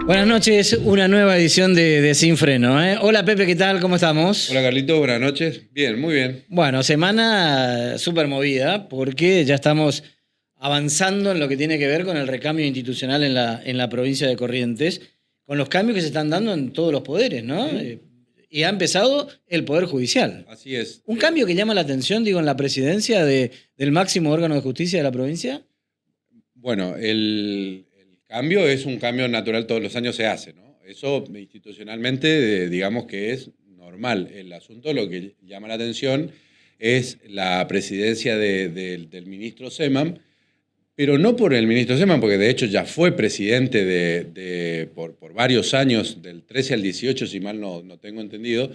Buenas noches, una nueva edición de Sin Freno. Hola Pepe, ¿qué tal? ¿Cómo estamos? Hola Carlito, buenas noches. Bien, muy bien. Bueno, semana súper movida porque ya estamos avanzando en lo que tiene que ver con el recambio institucional en la provincia de Corrientes, con los cambios que se están dando en todos los poderes, ¿no? Y ha empezado el Poder Judicial. Así es. Un cambio que llama la atención, digo, en la presidencia del máximo órgano de justicia de la provincia. Bueno, el cambio es un cambio natural, todos los años se hace, ¿no? Eso institucionalmente, digamos que es normal. El asunto, lo que llama la atención es la presidencia del ministro Zeman, pero no por el ministro Zeman, porque de hecho ya fue presidente por varios años, del 13 al 18, si mal no tengo entendido,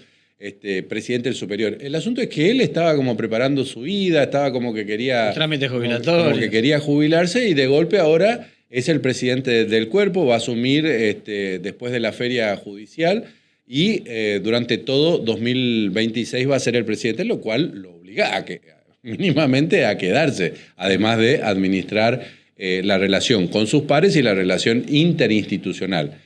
presidente del superior. El asunto es que él estaba como preparando su vida, estaba como que quería... Trámites jubilatorios. Como que quería jubilarse y de golpe ahora es el presidente del cuerpo, va a asumir después de la feria judicial y durante todo 2026 va a ser el presidente, lo cual lo obliga mínimamente a quedarse, además de administrar la relación con sus pares y la relación interinstitucional.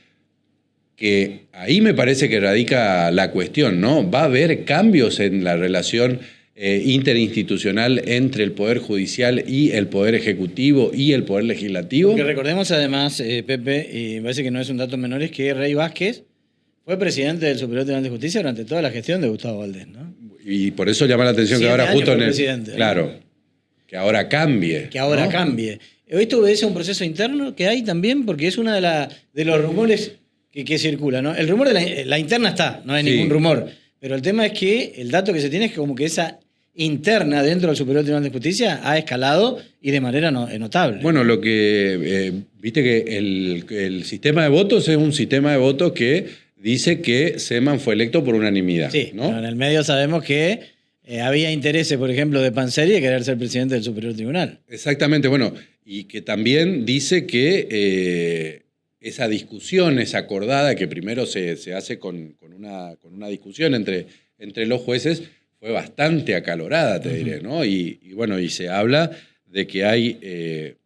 Que ahí me parece que radica la cuestión, ¿no? ¿Va a haber cambios en la relación interinstitucional entre el Poder Judicial y el Poder Ejecutivo y el Poder Legislativo? Porque recordemos además, Pepe, y me parece que no es un dato menor, es que Rey Vázquez fue presidente del Superior Tribunal de Justicia durante toda la gestión de Gustavo Valdés, ¿no? Y por eso llama la atención que 7 ahora años justo fue en el... presidente, Claro, que ahora cambie. Que ahora ¿no? cambie. ¿Esto obedece a un proceso interno que hay también? Porque es uno de los rumores que circula, ¿no? El rumor de la interna está, no hay ningún rumor. Pero el tema es que el dato que se tiene es que como que esa interna dentro del Superior Tribunal de Justicia ha escalado y de manera notable. Bueno, lo que viste que el sistema de votos es un sistema de votos que dice que Zeman fue electo por unanimidad. Sí, ¿no? pero en el medio sabemos que había intereses, por ejemplo, de Panzeri de querer ser presidente del Superior Tribunal. Exactamente, bueno, y que también dice que esa discusión, esa acordada que primero se hace con una discusión entre los jueces, fue bastante acalorada, te diré, ¿no? Y bueno, y se habla de que hay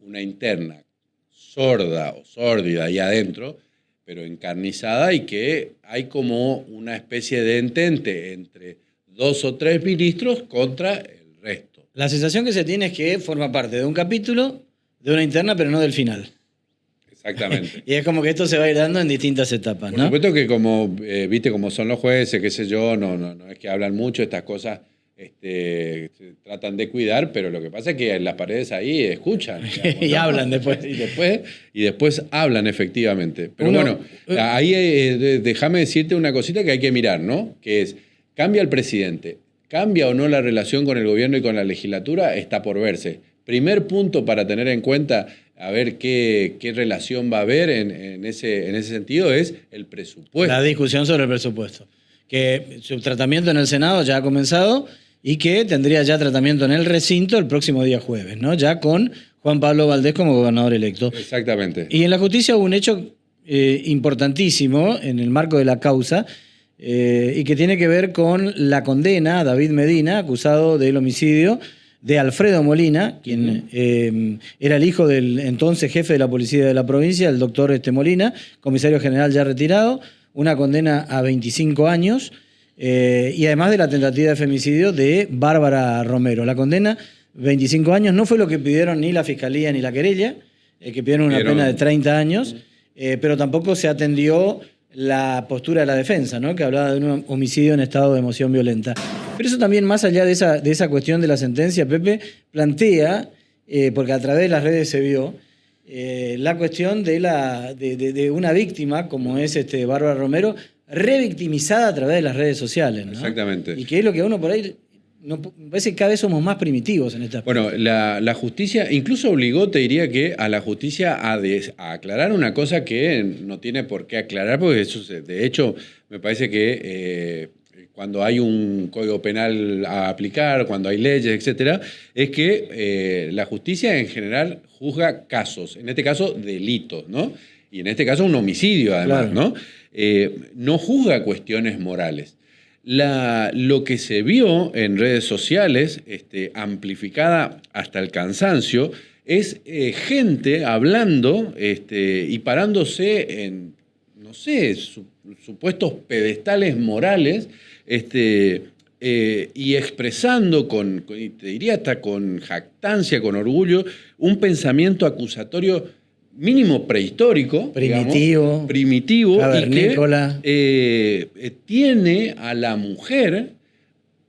una interna sorda o sórdida ahí adentro, pero encarnizada, y que hay como una especie de entente entre 2 o 3 ministros contra el resto. La sensación que se tiene es que forma parte de un capítulo, de una interna, pero no del final. Exactamente. Y es como que esto se va a ir dando en distintas etapas, ¿no? Por supuesto que como, viste, como son los jueces, qué sé yo, no es que hablan mucho, estas cosas se tratan de cuidar, pero lo que pasa es que en las paredes ahí escuchan. Digamos, y ¿no? hablan después. y después hablan, efectivamente. Pero bueno, ahí déjame decirte una cosita que hay que mirar, ¿no? Que es, cambia el presidente, cambia o no la relación con el gobierno y con la legislatura, está por verse. Primer punto para tener en cuenta, a ver qué relación va a haber en ese sentido, es el presupuesto. La discusión sobre el presupuesto. Que su tratamiento en el Senado ya ha comenzado y que tendría ya tratamiento en el recinto el próximo día jueves, ¿no? Ya con Juan Pablo Valdés como gobernador electo. Exactamente. Y en la justicia hubo un hecho importantísimo en el marco de la causa y que tiene que ver con la condena a David Medina, acusado del homicidio de Alfredo Molina, quien era el hijo del entonces jefe de la policía de la provincia, el doctor Molina, comisario general ya retirado, una condena a 25 años y además de la tentativa de femicidio de Bárbara Romero. La condena, 25 años, no fue lo que pidieron ni la fiscalía ni la querella, que pidieron una pena de 30 años, pero tampoco se atendió la postura de la defensa, ¿no? Que hablaba de un homicidio en estado de emoción violenta. Pero eso también, más allá de esa cuestión de la sentencia, Pepe, plantea, porque a través de las redes se vio, la cuestión de una víctima, como es Bárbara Romero, revictimizada a través de las redes sociales, ¿no? Exactamente. Y que es lo que a uno por ahí... me parece que cada vez somos más primitivos en esta aspecto. Bueno, la justicia incluso obligó, te diría, que a la justicia a aclarar una cosa que no tiene por qué aclarar, porque eso, de hecho, me parece que cuando hay un código penal a aplicar, cuando hay leyes, etcétera, es que la justicia en general juzga casos, en este caso delitos, ¿no? Y en este caso un homicidio, además, claro, ¿no? No juzga cuestiones morales. Lo que se vio en redes sociales, amplificada hasta el cansancio, es gente hablando y parándose en, no sé, supuestos pedestales morales, y expresando y te diría hasta con jactancia, con orgullo, un pensamiento acusatorio mínimo prehistórico, primitivo, primitivo, cavernícola, y que tiene a la mujer,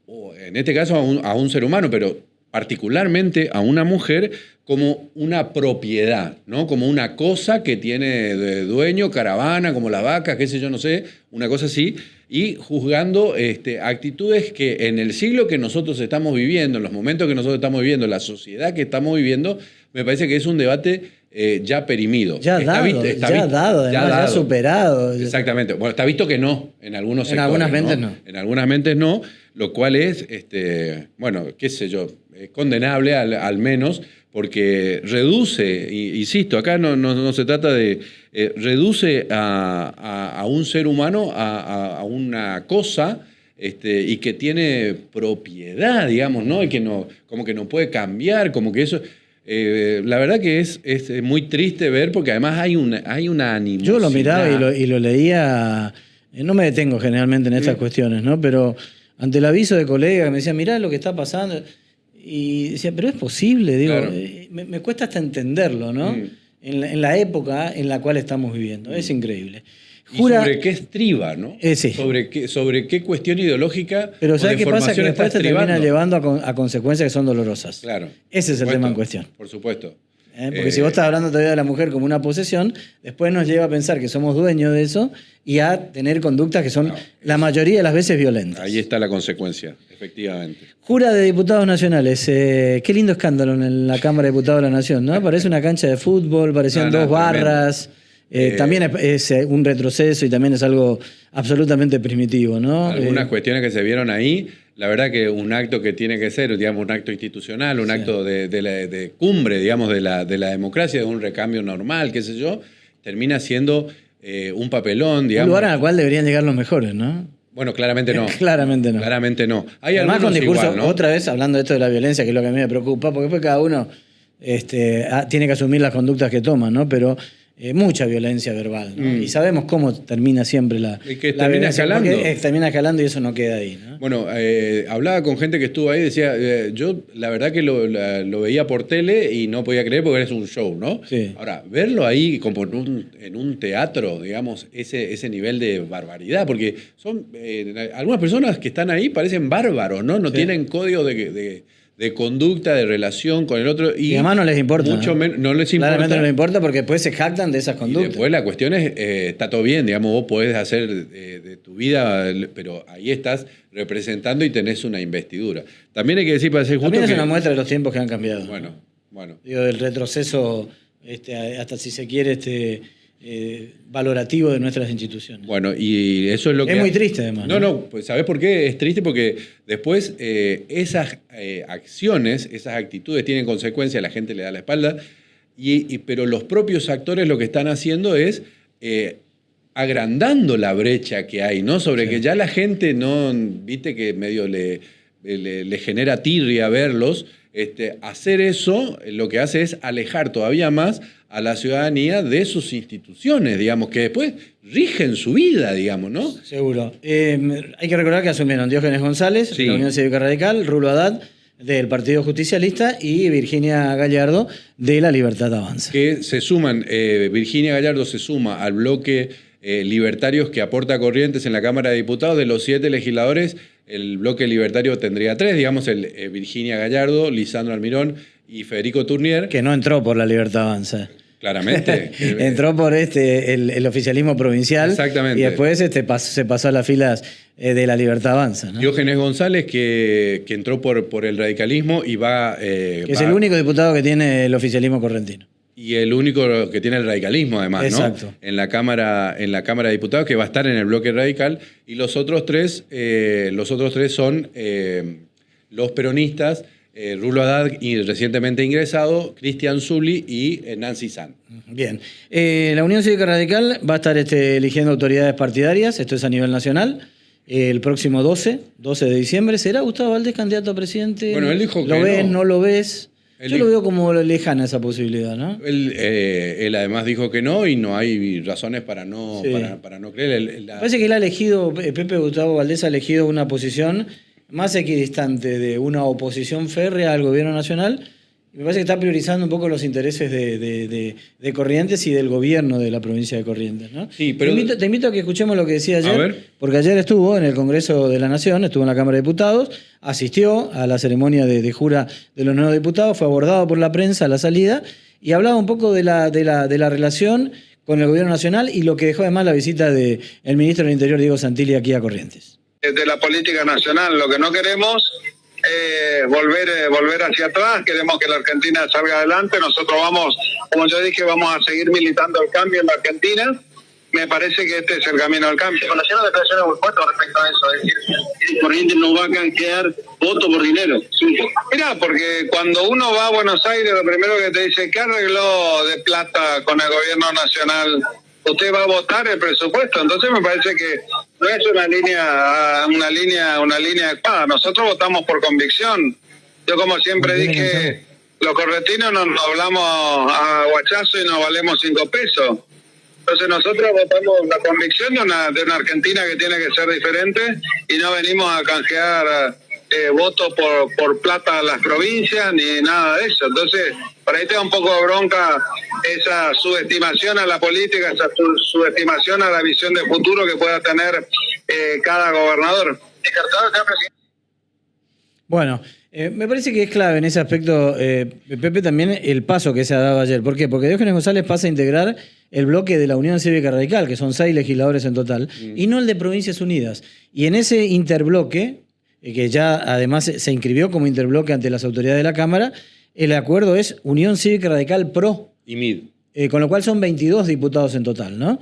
o en este caso a un ser humano, pero particularmente a una mujer, como una propiedad, ¿no? Como una cosa que tiene de dueño, caravana, como las vacas, qué sé yo, no sé, una cosa así, y juzgando actitudes que en el siglo que nosotros estamos viviendo, en los momentos que nosotros estamos viviendo, la sociedad que estamos viviendo, me parece que es un debate ya perimido. Ya dado, ya superado. Exactamente. Bueno, está visto que no, en algunos sectores. En algunas mentes no. En algunas mentes no, lo cual es, bueno, qué sé yo, condenable al menos, porque reduce, insisto, acá no se trata de, reduce a un ser humano a una cosa, y que tiene propiedad, digamos, ¿no? Y que no, como que no puede cambiar, como que eso... la verdad que es muy triste ver, porque además hay una animosidad. Yo lo miraba y lo leía, no me detengo generalmente en estas cuestiones, ¿no? Pero ante el aviso de colegas que me decían, mirá lo que está pasando, y decía, pero es posible, digo, Claro. Me cuesta hasta entenderlo, ¿no? En la época en la cual estamos viviendo, es increíble. ¿Y sobre qué estriba, no? Sí. Sobre qué cuestión ideológica. Pero ¿sabes qué pasa? Que después te termina llevando a consecuencias que son dolorosas. Claro. Ese es el tema en cuestión. Por supuesto. Porque si vos estás hablando todavía de la mujer como una posesión, después nos lleva a pensar que somos dueños de eso y a tener conductas que son la mayoría de las veces violentas. Ahí está la consecuencia, efectivamente. Jura de Diputados Nacionales. Qué lindo escándalo en la Cámara de Diputados de la Nación, ¿no? Parece una cancha de fútbol, parecían dos barras. También es un retroceso y también es algo absolutamente primitivo, ¿no? Algunas cuestiones que se vieron ahí, la verdad que un acto que tiene que ser, digamos, un acto institucional, un acto de cumbre, digamos, de la democracia, de un recambio normal, qué sé yo, termina siendo un papelón, digamos. Un lugar al cual deberían llegar los mejores, ¿no? Bueno, claramente no. Claramente no. Claramente no. Hay además con discursos, igual, ¿no? otra vez hablando de esto de la violencia, que es lo que a mí me preocupa, porque después cada uno tiene que asumir las conductas que toma, ¿no? Pero mucha violencia verbal, ¿no? Y sabemos cómo termina siempre la termina escalando. Termina escalando y eso no queda ahí, ¿no? Bueno, hablaba con gente que estuvo ahí y decía, yo la verdad que lo veía por tele y no podía creer porque es un show, ¿no? Sí. Ahora, verlo ahí como en un teatro, digamos, ese nivel de barbaridad, porque son algunas personas que están ahí parecen bárbaros, ¿no? No tienen código de conducta, de relación con el otro. Y además no les importa. No les importa. Claramente no les importa porque después se jactan de esas conductas. Y después la cuestión es, está todo bien, digamos, vos podés hacer de tu vida, pero ahí estás representando y tenés una investidura. También hay que decir, para ser justo, también es una muestra de los tiempos que han cambiado. Bueno. Digo, del retroceso, hasta si se quiere, valorativo de nuestras instituciones. Bueno, y eso es lo que... Es muy triste, además. No, pues ¿sabés por qué? Es triste porque después esas acciones, esas actitudes tienen consecuencias, la gente le da la espalda, pero los propios actores lo que están haciendo es agrandando la brecha que hay, ¿no? Sobre que ya la gente no, viste que medio le genera tirria verlos. Hacer eso lo que hace es alejar todavía más a la ciudadanía de sus instituciones, digamos, que después rigen su vida, digamos, ¿no? Seguro. Hay que recordar que asumieron Diógenes González, de la Unión Cívica Radical, Rulo Haddad, del Partido Justicialista, y Virginia Gallardo, de La Libertad Avanza. Que se suman, Virginia Gallardo se suma al bloque libertarios que aporta Corrientes en la Cámara de Diputados. De los 7 legisladores, el bloque libertario tendría 3, digamos, Virginia Gallardo, Lisandro Almirón y Federico Turnier. Que no entró por La Libertad Avanza. Claramente. Entró por el oficialismo provincial. Exactamente. Y después se pasó a las filas de La Libertad Avanza, ¿no? Diógenes González, que entró por el radicalismo y va... que es el único diputado que tiene el oficialismo correntino. Y el único que tiene el radicalismo, además, exacto, ¿no? En la Cámara de Diputados, que va a estar en el bloque radical. Y los otros tres son los peronistas, Rulo Haddad, y recientemente ingresado, Cristian Zully y Nancy San. Bien. La Unión Cívica Radical va a estar eligiendo autoridades partidarias, esto es a nivel nacional. El próximo 12 de diciembre, ¿será Gustavo Valdés candidato a presidente? Bueno, él dijo que ¿Lo ves, no no lo ves? Yo lo veo como lejana esa posibilidad, ¿no? Él además dijo que no y no hay razones para no, Sí. para no creer. Parece que él ha elegido, Pepe Gustavo Valdés ha elegido una posición más equidistante de una oposición férrea al gobierno nacional. Me parece que está priorizando un poco los intereses de Corrientes y del gobierno de la provincia de Corrientes, ¿no? Sí, pero... Te invito a que escuchemos lo que decía ayer, A ver. porque ayer estuvo en el Congreso de la Nación, estuvo en la Cámara de Diputados, asistió a la ceremonia de jura de los nuevos diputados, fue abordado por la prensa a la salida y hablaba un poco de la relación con el gobierno nacional y lo que dejó además la visita del ministro del Interior, Diego Santilli, aquí a Corrientes. De la política nacional, lo que no queremos es volver hacia atrás, queremos que la Argentina salga adelante, nosotros vamos, como yo dije, vamos a seguir militando el cambio en la Argentina, me parece que este es el camino al cambio. Conocer las declaraciones muy fuertes respecto a eso, es decir, Corrientes no va a canjear voto por dinero. Mirá, porque cuando uno va a Buenos Aires, lo primero que te dice, ¿qué arregló de plata con el gobierno nacional? Usted va a votar el presupuesto, entonces me parece que no es una línea adecuada. Nosotros votamos por convicción. Yo como siempre dije, los correntinos nos hablamos a guachazo y nos valemos 5 pesos. Entonces nosotros votamos la convicción de una Argentina que tiene que ser diferente y no venimos a canjear votos por plata a las provincias ni nada de eso. Entonces, por ahí te da un poco de bronca esa subestimación a la política, esa subestimación a la visión de futuro que pueda tener cada gobernador. Bueno, me parece que es clave en ese aspecto, Pepe, también el paso que se ha dado ayer. ¿Por qué? Porque Diógenes González pasa a integrar el bloque de la Unión Cívica Radical, que son 6 legisladores en total, y no el de Provincias Unidas. Y en ese interbloque, que ya además se inscribió como interbloque ante las autoridades de la Cámara, el acuerdo es Unión Cívica Radical Pro. Y MID. Con lo cual son 22 diputados en total, ¿no?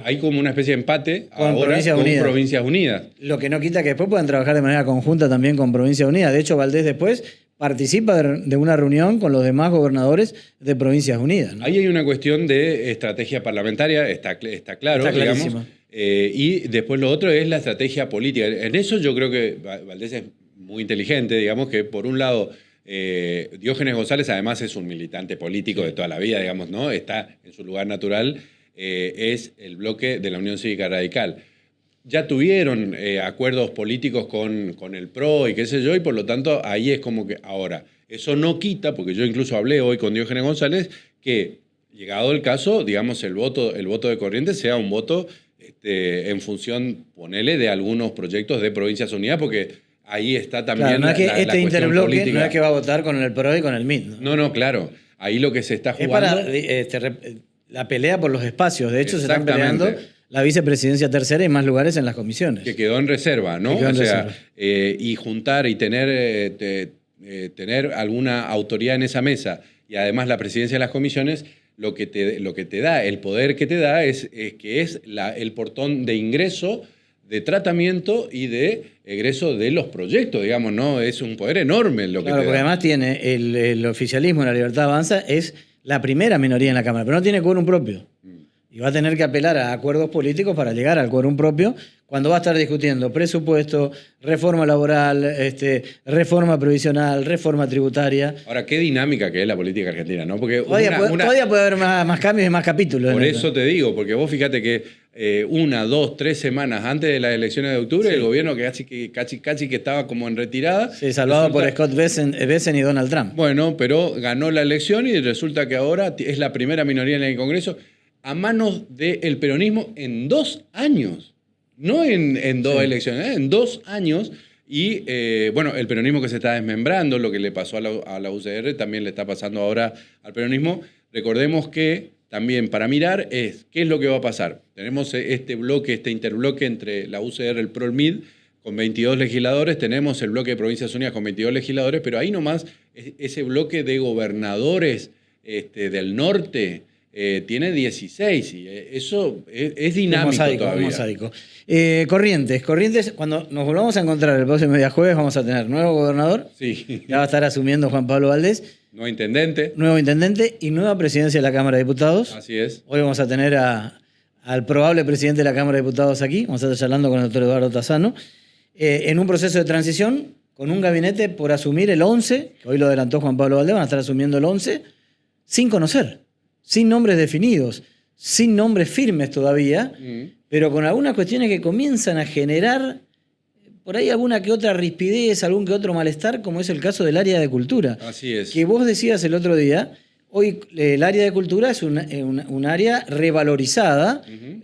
Hay como una especie de empate con ahora Provincias con Unidas. Provincias Unidas. Lo que no quita que después puedan trabajar de manera conjunta también con Provincias Unidas. De hecho, Valdés después participa de una reunión con los demás gobernadores de Provincias Unidas, ¿no? Ahí hay una cuestión de estrategia parlamentaria, está claro, Está digamos. clarísimo. Y después lo otro es la estrategia política. En eso yo creo que Valdés es muy inteligente, digamos que por un lado Diógenes González además es un militante político de toda la vida, digamos, ¿no? Está en su lugar natural, es el bloque de la Unión Cívica Radical. Ya tuvieron acuerdos políticos con el PRO y qué sé yo, y por lo tanto ahí es como que ahora, eso no quita, porque yo incluso hablé hoy con Diógenes González, que llegado el caso, digamos, el voto de Corrientes sea un voto en función, ponele, de algunos proyectos de Provincias Unidas, porque ahí está también Claro, no es que la este cuestión interbloque política. no es que va a votar con el PRO y con el MID, ¿no? No, claro. Ahí lo que se está Es jugando... para la pelea por los espacios. De hecho, se están Exactamente. peleando la vicepresidencia tercera y más lugares en las comisiones. Que quedó en reserva, ¿no? Que quedó en O sea, reserva. y juntar y tener alguna autoridad en esa mesa y además la presidencia de las comisiones, lo que te da, el poder que te da es que es el portón de ingreso, de tratamiento y de egreso de los proyectos, digamos, ¿no? Es un poder enorme lo que Claro, te porque da. además tiene el oficialismo en la Libertad Avanza, es la primera minoría en la Cámara, pero no tiene quórum propio. Y va a tener que apelar a acuerdos políticos para llegar al quórum propio cuando va a estar discutiendo presupuesto, reforma laboral, reforma previsional, reforma tributaria. Ahora, qué dinámica que es la política argentina, ¿no? Porque Todavía puede haber más cambios y más capítulos. Por ¿no? eso te digo, porque vos fíjate que 1, 2, 3 semanas antes de las elecciones de octubre, Sí. el gobierno que casi que estaba como en retirada. Sí, salvado por resulta- Scott Bessent y Donald Trump. Bueno, pero ganó la elección y resulta que ahora es la primera minoría en el Congreso a manos del peronismo en 2 años. No en 2 elecciones, en 2 años. Y bueno, el peronismo que se está desmembrando, lo que le pasó a la UCR, también le está pasando ahora al peronismo. Recordemos que también para mirar es qué es lo que va a pasar. Tenemos este bloque, este interbloque entre la UCR, el PRO, el MID, con 22 legisladores. Tenemos el bloque de Provincias Unidas con 22 legisladores, pero ahí nomás ese bloque de gobernadores del norte tiene 16 y eso es dinámico todavía. Mosaico. Corrientes, cuando nos volvamos a encontrar el próximo día jueves, vamos a tener nuevo gobernador, Sí. ya va a estar asumiendo Juan Pablo Valdés, No intendente, nuevo intendente y nueva presidencia de la Cámara de Diputados. así es. Hoy vamos a tener al probable presidente de la Cámara de Diputados aquí, vamos a estar charlando con el doctor Eduardo Tassano, en un proceso de transición con un gabinete por asumir el 11, que hoy lo adelantó Juan Pablo Valdés, van a estar asumiendo el 11, sin conocer, sin nombres definidos, sin nombres firmes todavía, pero con algunas cuestiones que comienzan a generar por ahí alguna que otra rispidez, algún que otro malestar, como es el caso del área de cultura. Así es. Que vos decías el otro día, hoy el área de cultura es un área revalorizada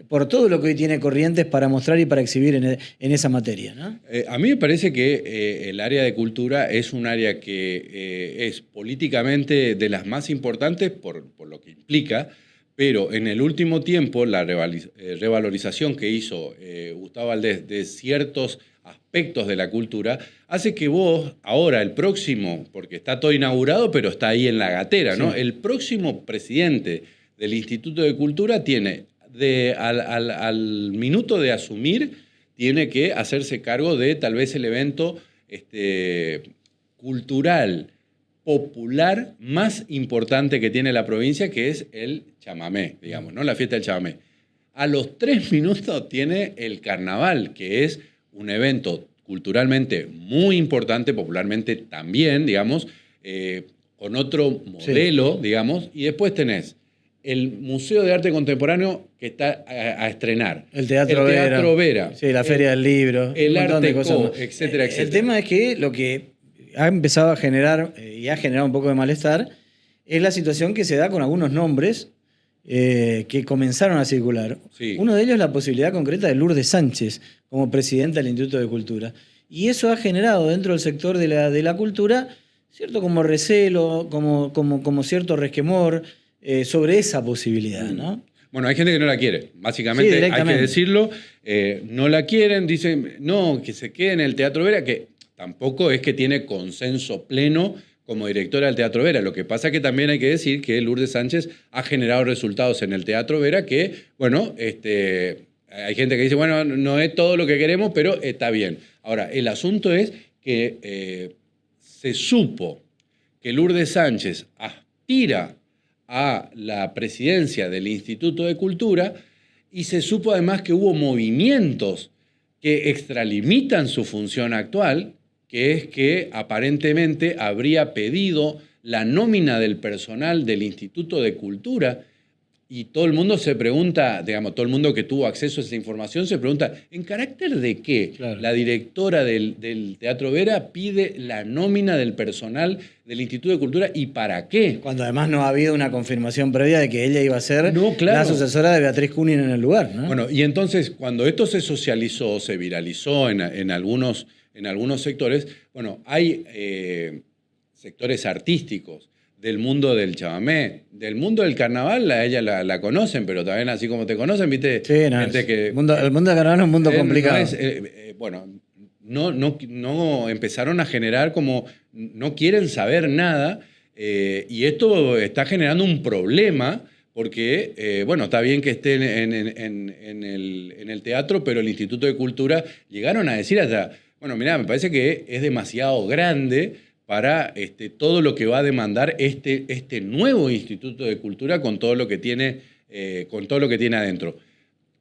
por todo lo que hoy tiene Corrientes para mostrar y para exhibir en esa materia, ¿no? A mí me parece que el área de cultura es un área que es políticamente de las más importantes por lo que implica, pero en el último tiempo la revalorización que hizo Gustavo Valdés de ciertos aspectos de la cultura hace que vos, ahora el próximo, porque está todo inaugurado, pero está ahí en la gatera, ¿no? Sí. El próximo presidente del Instituto de Cultura tiene, al minuto de asumir, tiene que hacerse cargo de tal vez el evento cultural, popular, más importante que tiene la provincia, que es el chamamé, digamos, ¿no? La fiesta del chamamé. A los 3 minutos tiene el carnaval, que es un evento culturalmente muy importante, popularmente también, digamos, con otro modelo, digamos, y después tenés el Museo de Arte Contemporáneo que está a estrenar. El Teatro Vera. Sí, la Feria del Libro. El Arte Co, etcétera, etcétera. El tema es que lo que ha empezado a generar y ha generado un poco de malestar es la situación que se da con algunos nombres que comenzaron a circular. Sí. Uno de ellos es la posibilidad concreta de Lourdes Sánchez como presidenta del Instituto de Cultura. Y eso ha generado dentro del sector de la cultura cierto como recelo, como cierto resquemor sobre esa posibilidad, ¿no? Bueno, hay gente que no la quiere, básicamente, hay que decirlo. No la quieren, dicen, no, que se quede en el Teatro Vera, que tampoco es que tiene consenso pleno como directora del Teatro Vera. Lo que pasa es que también hay que decir que Lourdes Sánchez ha generado resultados en el Teatro Vera que, bueno, hay gente que dice, bueno, no es todo lo que queremos, pero está bien. Ahora, el asunto es que se supo que Lourdes Sánchez aspira a la presidencia del Instituto de Cultura y se supo además que hubo movimientos que extralimitan su función actual, que es que aparentemente habría pedido la nómina del personal del Instituto de Cultura y todo el mundo se pregunta, digamos, todo el mundo que tuvo acceso a esa información se pregunta, ¿en carácter de qué? Claro. La directora del Teatro Vera pide la nómina del personal del Instituto de Cultura ¿y para qué? Cuando además no ha habido una confirmación previa de que ella iba a ser la sucesora de Beatriz Kunin en el lugar, ¿no? Bueno, y entonces cuando esto se socializó, se viralizó en algunos sectores, bueno, hay sectores artísticos del mundo del chamamé, del mundo del carnaval, a ella la conocen, pero también así como te conocen, ¿viste? Sí, no, el mundo del carnaval es un mundo complicado. Bueno, no empezaron a generar como, no quieren saber nada, y esto está generando un problema, porque, bueno, está bien que estén en el teatro, pero el Instituto de Cultura llegaron a decir hasta, bueno, mirá, me parece que es demasiado grande para todo lo que va a demandar este nuevo Instituto de Cultura con todo lo que tiene adentro.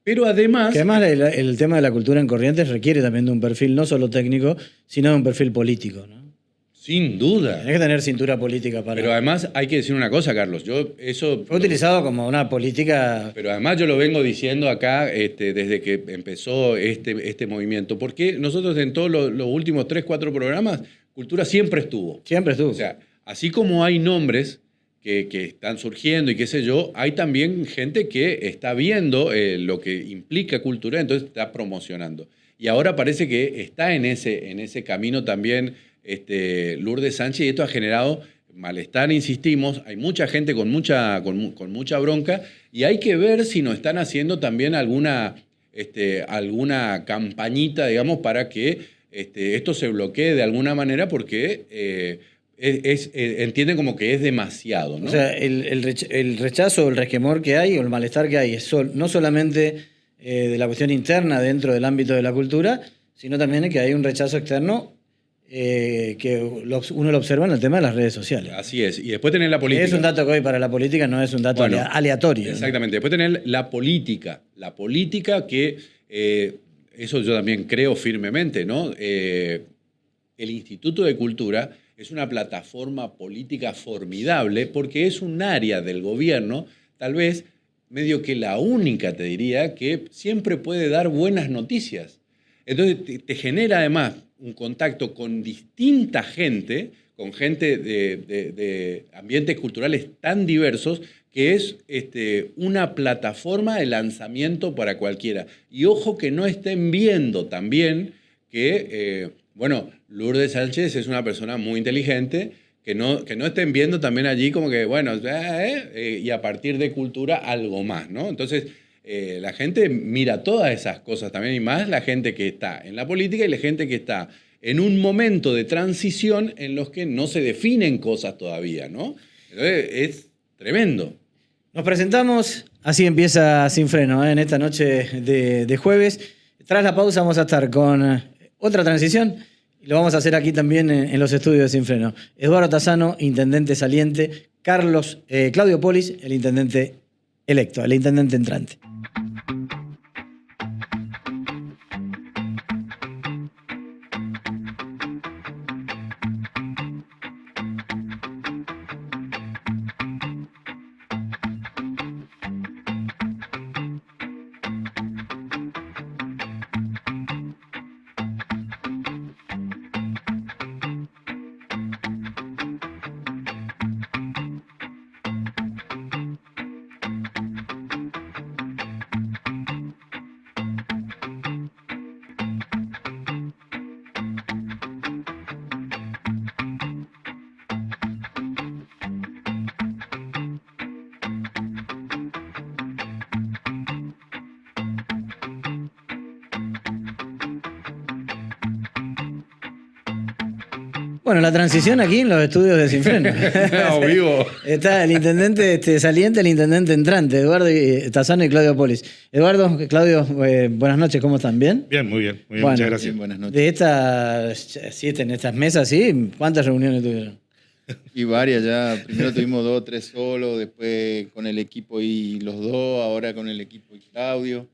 Pero además... Que además el tema de la cultura en Corrientes requiere también de un perfil no solo técnico, sino de un perfil político, ¿no? Sin duda. Tenés que tener cintura política para... Pero además hay que decir una cosa, Carlos. Fue utilizado como una política... Pero además yo lo vengo diciendo acá desde que empezó este movimiento. Porque nosotros en todos los últimos 3, 4 programas, cultura siempre estuvo. Siempre estuvo. O sea, así como hay nombres que están surgiendo y qué sé yo, hay también gente que está viendo lo que implica cultura, entonces está promocionando. Y ahora parece que está en ese camino también Lourdes Sánchez, y esto ha generado malestar, insistimos, hay mucha gente con mucha bronca, y hay que ver si nos están haciendo también alguna campañita, digamos, para que esto se bloquee de alguna manera, porque entienden como que es demasiado, ¿no? O sea, el rechazo, el resquemor que hay, o el malestar que hay, es no solamente de la cuestión interna dentro del ámbito de la cultura, sino también que hay un rechazo externo que uno lo observa en el tema de las redes sociales. Así es. Y después tener la política. Es un dato que hoy para la política no es un dato aleatorio. Exactamente. ¿No? Después tener la política. La política que, eso yo también creo firmemente, ¿no? el Instituto de Cultura es una plataforma política formidable porque es un área del gobierno, tal vez medio que la única, te diría, que siempre puede dar buenas noticias. Entonces te genera además un contacto con distinta gente, con gente de ambientes culturales tan diversos, que es una plataforma de lanzamiento para cualquiera. Y ojo que no estén viendo también que, Lourdes Sánchez es una persona muy inteligente, que no estén viendo también allí como que, y a partir de cultura algo más, ¿no? Entonces, la gente mira todas esas cosas también, y más la gente que está en la política y la gente que está en un momento de transición en los que no se definen cosas todavía, ¿no? Entonces, es tremendo. Nos presentamos, así empieza Sin Freno, en esta noche de jueves. Tras la pausa vamos a estar con otra transición y lo vamos a hacer aquí también en los estudios de Sin Freno. Eduardo Tassano, intendente saliente, Claudio Polis, el intendente electo, el intendente entrante. Bueno, la transición aquí en los estudios de Sin Freno. No, vivo. Está el intendente saliente, el intendente entrante, Eduardo Tassano y Claudio Polis. Eduardo, Claudio, buenas noches, ¿cómo están? ¿Bien? Bien, muy bien, Bueno, muchas gracias. Bien, buenas noches. De estas 7 en estas mesas, ¿sí? ¿Cuántas reuniones tuvieron? Y varias ya. Primero tuvimos 2 o 3 solos, después con el equipo y los 2, ahora con el equipo y Claudio.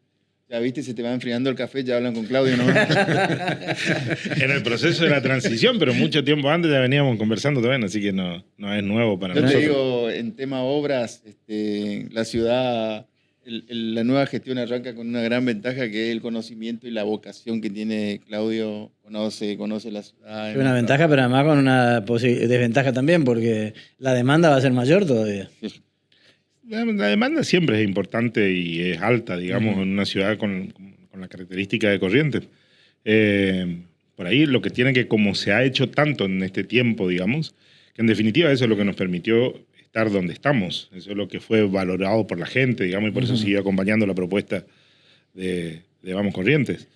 Ya viste, se te va enfriando el café, ya hablan con Claudio, ¿no? En el proceso de la transición, pero mucho tiempo antes ya veníamos conversando también, así que no es nuevo para Yo te nosotros. digo, en tema obras, la ciudad, la nueva gestión arranca con una gran ventaja que es el conocimiento y la vocación que tiene Claudio. Conoce la ciudad. Es una ventaja, pero además con una desventaja también, porque la demanda va a ser mayor todavía. La demanda siempre es importante y es alta, digamos, en una ciudad con la característica de Corrientes. Por ahí lo que tiene que, como se ha hecho tanto en este tiempo, digamos, que en definitiva eso es lo que nos permitió estar donde estamos. Eso es lo que fue valorado por la gente, digamos, y por eso sigue acompañando la propuesta de Vamos Corrientes.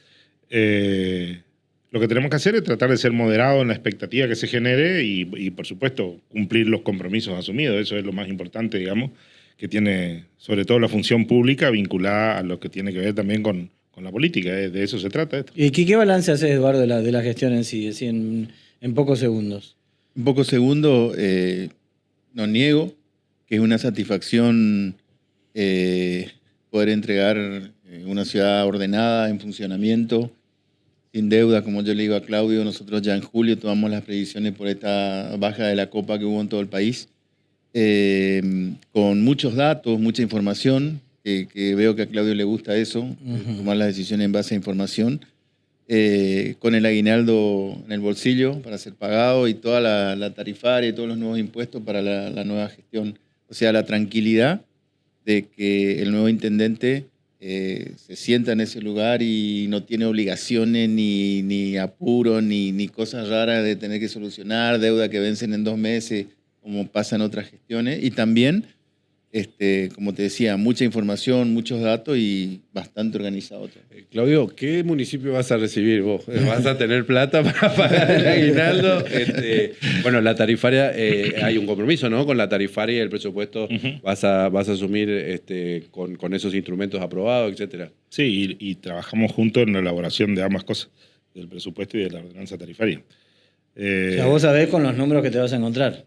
Lo que tenemos que hacer es tratar de ser moderados en la expectativa que se genere y, por supuesto, cumplir los compromisos asumidos. Eso es lo más importante, digamos, que tiene sobre todo la función pública vinculada a lo que tiene que ver también con la política. De eso se trata esto. ¿Y qué balance haces, Eduardo, de la gestión en sí, así en pocos segundos? En pocos segundos, no niego que es una satisfacción poder entregar una ciudad ordenada, en funcionamiento, sin deuda, como yo le digo a Claudio. Nosotros ya en julio tomamos las previsiones por esta baja de la copa que hubo en todo el país, con muchos datos, mucha información, que veo que a Claudio le gusta eso, tomar las decisiones en base a información, con el aguinaldo en el bolsillo para ser pagado y toda la tarifaria y todos los nuevos impuestos para la nueva gestión. O sea, la tranquilidad de que el nuevo intendente se sienta en ese lugar y no tiene obligaciones, ni apuro, ni cosas raras de tener que solucionar, deuda que vencen en 2 meses, como pasa en otras gestiones. Y también, como te decía, mucha información, muchos datos y bastante organizado todo. Claudio, ¿qué municipio vas a recibir vos? ¿Vas a tener plata para pagar el aguinaldo? Bueno, la tarifaria, hay un compromiso, ¿no? Con la tarifaria y el presupuesto vas a asumir con esos instrumentos aprobados, etcétera. Sí, y trabajamos juntos en la elaboración de ambas cosas, del presupuesto y de la ordenanza tarifaria. O sea, vos sabés con los números que te vas a encontrar.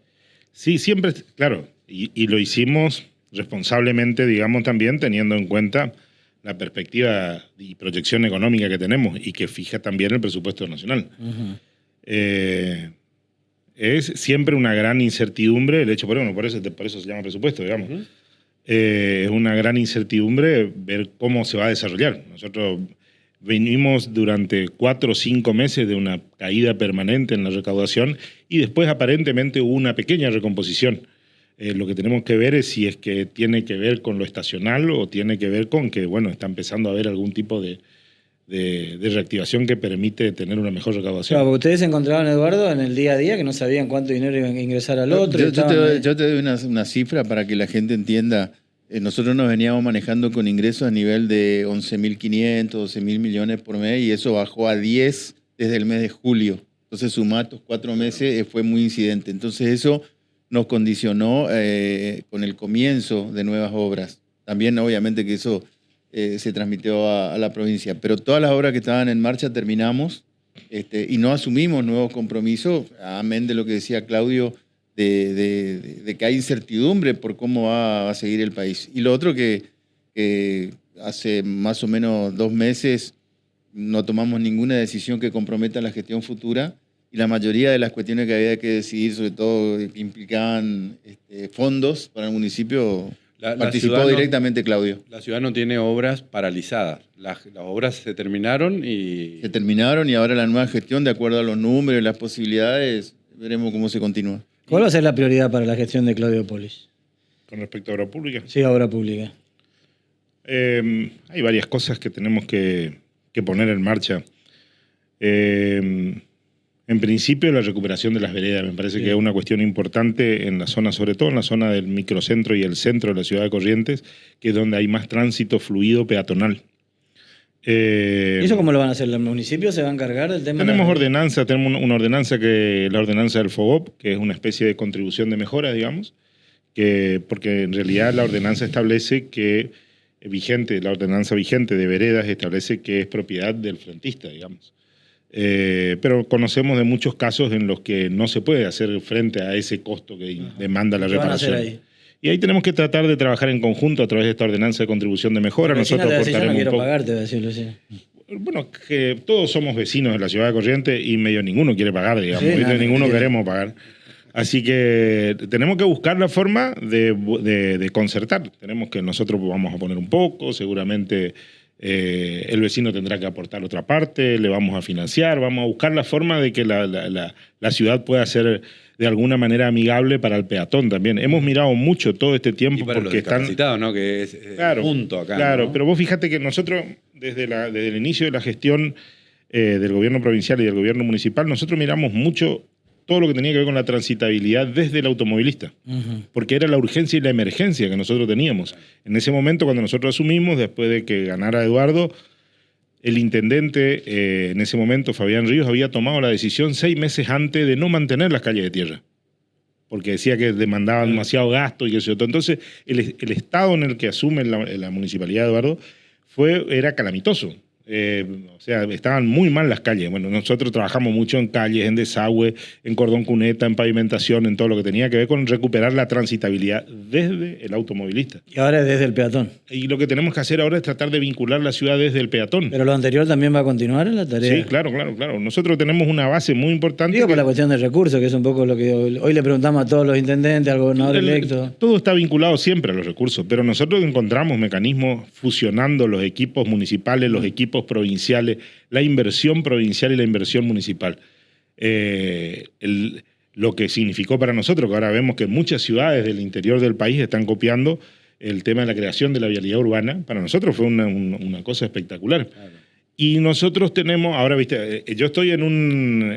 Sí, siempre, claro, y lo hicimos responsablemente, digamos, también teniendo en cuenta la perspectiva y proyección económica que tenemos y que fija también el presupuesto nacional. Es siempre una gran incertidumbre el hecho, por eso se llama presupuesto, digamos. Es una gran incertidumbre ver cómo se va a desarrollar. Nosotros venimos durante 4 o 5 meses de una caída permanente en la recaudación y después aparentemente hubo una pequeña recomposición. Lo que tenemos que ver es si es que tiene que ver con lo estacional o tiene que ver con que, bueno, está empezando a haber algún tipo de reactivación que permite tener una mejor recaudación. Claro, porque ustedes se encontraban, Eduardo, en el día a día, que no sabían cuánto dinero iban a ingresar al otro. Yo te doy una cifra para que la gente entienda. Nosotros nos veníamos manejando con ingresos a nivel de 11.500, 12.000 millones por mes y eso bajó a 10 desde el mes de julio. Entonces, sumar estos 4 meses fue muy incidente. Entonces, eso nos condicionó con el comienzo de nuevas obras. También, obviamente, que eso se transmitió a la provincia. Pero todas las obras que estaban en marcha terminamos y no asumimos nuevos compromisos, amén de lo que decía Claudio, de que hay incertidumbre por cómo va a seguir el país. Y lo otro que hace más o menos 2 meses no tomamos ninguna decisión que comprometa la gestión futura y la mayoría de las cuestiones que había que decidir, sobre todo que implicaban fondos para el municipio, participó directamente Claudio. La ciudad no tiene obras paralizadas. Las obras se terminaron y... Se terminaron y ahora la nueva gestión, de acuerdo a los números y las posibilidades, veremos cómo se continúa. ¿Cuál va a ser la prioridad para la gestión de Claudio Polis? ¿Con respecto a obra pública? Sí, a obra pública. Hay varias cosas que tenemos que poner en marcha. En principio, la recuperación de las veredas me parece que es una cuestión importante en la zona, sobre todo en la zona del microcentro y el centro de la ciudad de Corrientes, que es donde hay más tránsito fluido peatonal. ¿Y eso cómo lo van a hacer? ¿Los municipios se van a encargar del tema? Tenemos una ordenanza la ordenanza del FOGOP, que es una especie de contribución de mejora, digamos, porque en realidad la ordenanza establece que la ordenanza vigente de veredas establece que es propiedad del frentista, digamos. Pero conocemos de muchos casos en los que no se puede hacer frente a ese costo que demanda la reparación. Y ahí tenemos que tratar de trabajar en conjunto a través de esta ordenanza de contribución de mejora. Nosotros aportaremos un poco. Pagarte, decirlo así. Bueno, que todos somos vecinos de la ciudad de Corrientes y medio ninguno quiere pagar, digamos. Sí, ninguno queremos pagar. Así que tenemos que buscar la forma de concertar. Nosotros vamos a poner un poco, seguramente el vecino tendrá que aportar otra parte, le vamos a financiar, vamos a buscar la forma de que la ciudad pueda ser de alguna manera amigable para el peatón también. Hemos mirado mucho todo este tiempo y para porque los discapacitados, ¿no? Que es punto acá. Claro, ¿no? Pero vos fíjate que nosotros, desde el inicio de la gestión del gobierno provincial y del gobierno municipal, nosotros miramos mucho todo lo que tenía que ver con la transitabilidad desde el automovilista, porque era la urgencia y la emergencia que nosotros teníamos. En ese momento, cuando nosotros asumimos, después de que ganara Eduardo, el intendente, en ese momento, Fabián Ríos, había tomado la decisión 6 meses antes de no mantener las calles de tierra, porque decía que demandaban demasiado gasto y eso. Entonces, el estado en el que asume la municipalidad de Eduardo era calamitoso. O sea, estaban muy mal las calles. Bueno, nosotros trabajamos mucho en calles, en desagüe, en cordón cuneta, en pavimentación, en todo lo que tenía que ver con recuperar la transitabilidad desde el automovilista. Y ahora es desde el peatón. Y lo que tenemos que hacer ahora es tratar de vincular la ciudad desde el peatón. Pero lo anterior también va a continuar en la tarea. Sí, claro. Nosotros tenemos una base muy importante. Digo por la cuestión de recursos, que es un poco lo que hoy le preguntamos a todos los intendentes, al gobernador electo. Todo está vinculado siempre a los recursos, pero nosotros encontramos mecanismos fusionando los equipos municipales, los equipos provinciales, la inversión provincial y la inversión municipal. Lo que significó para nosotros, que ahora vemos que muchas ciudades del interior del país están copiando el tema de la creación de la vialidad urbana, para nosotros fue una cosa espectacular. Claro. Y nosotros tenemos, ahora viste, yo estoy en una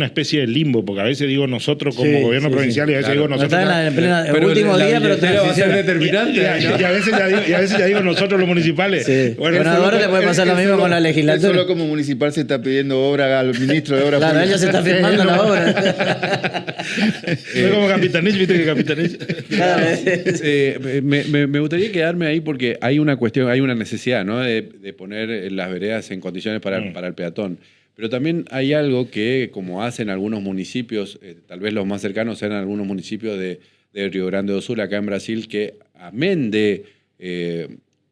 especie de limbo, porque a veces digo nosotros como gobierno provincial y a veces digo nosotros... Está en el último día, pero te va a ser determinante. Y a veces ya digo nosotros los municipales. Sí. Bueno, ahora le puede pasar lo mismo con la legislatura. Solo como municipal se está pidiendo obra al ministro de Obras Públicas. Claro, ella se está firmando la obra. No como Capitanich, viste que Capitanich... Me gustaría quedarme ahí porque hay una cuestión, hay una necesidad, ¿no? de poner las veredas en condiciones para el peatón. Pero también hay algo que, como hacen algunos municipios, tal vez los más cercanos sean algunos municipios de Río Grande do Sul, acá en Brasil, que amén de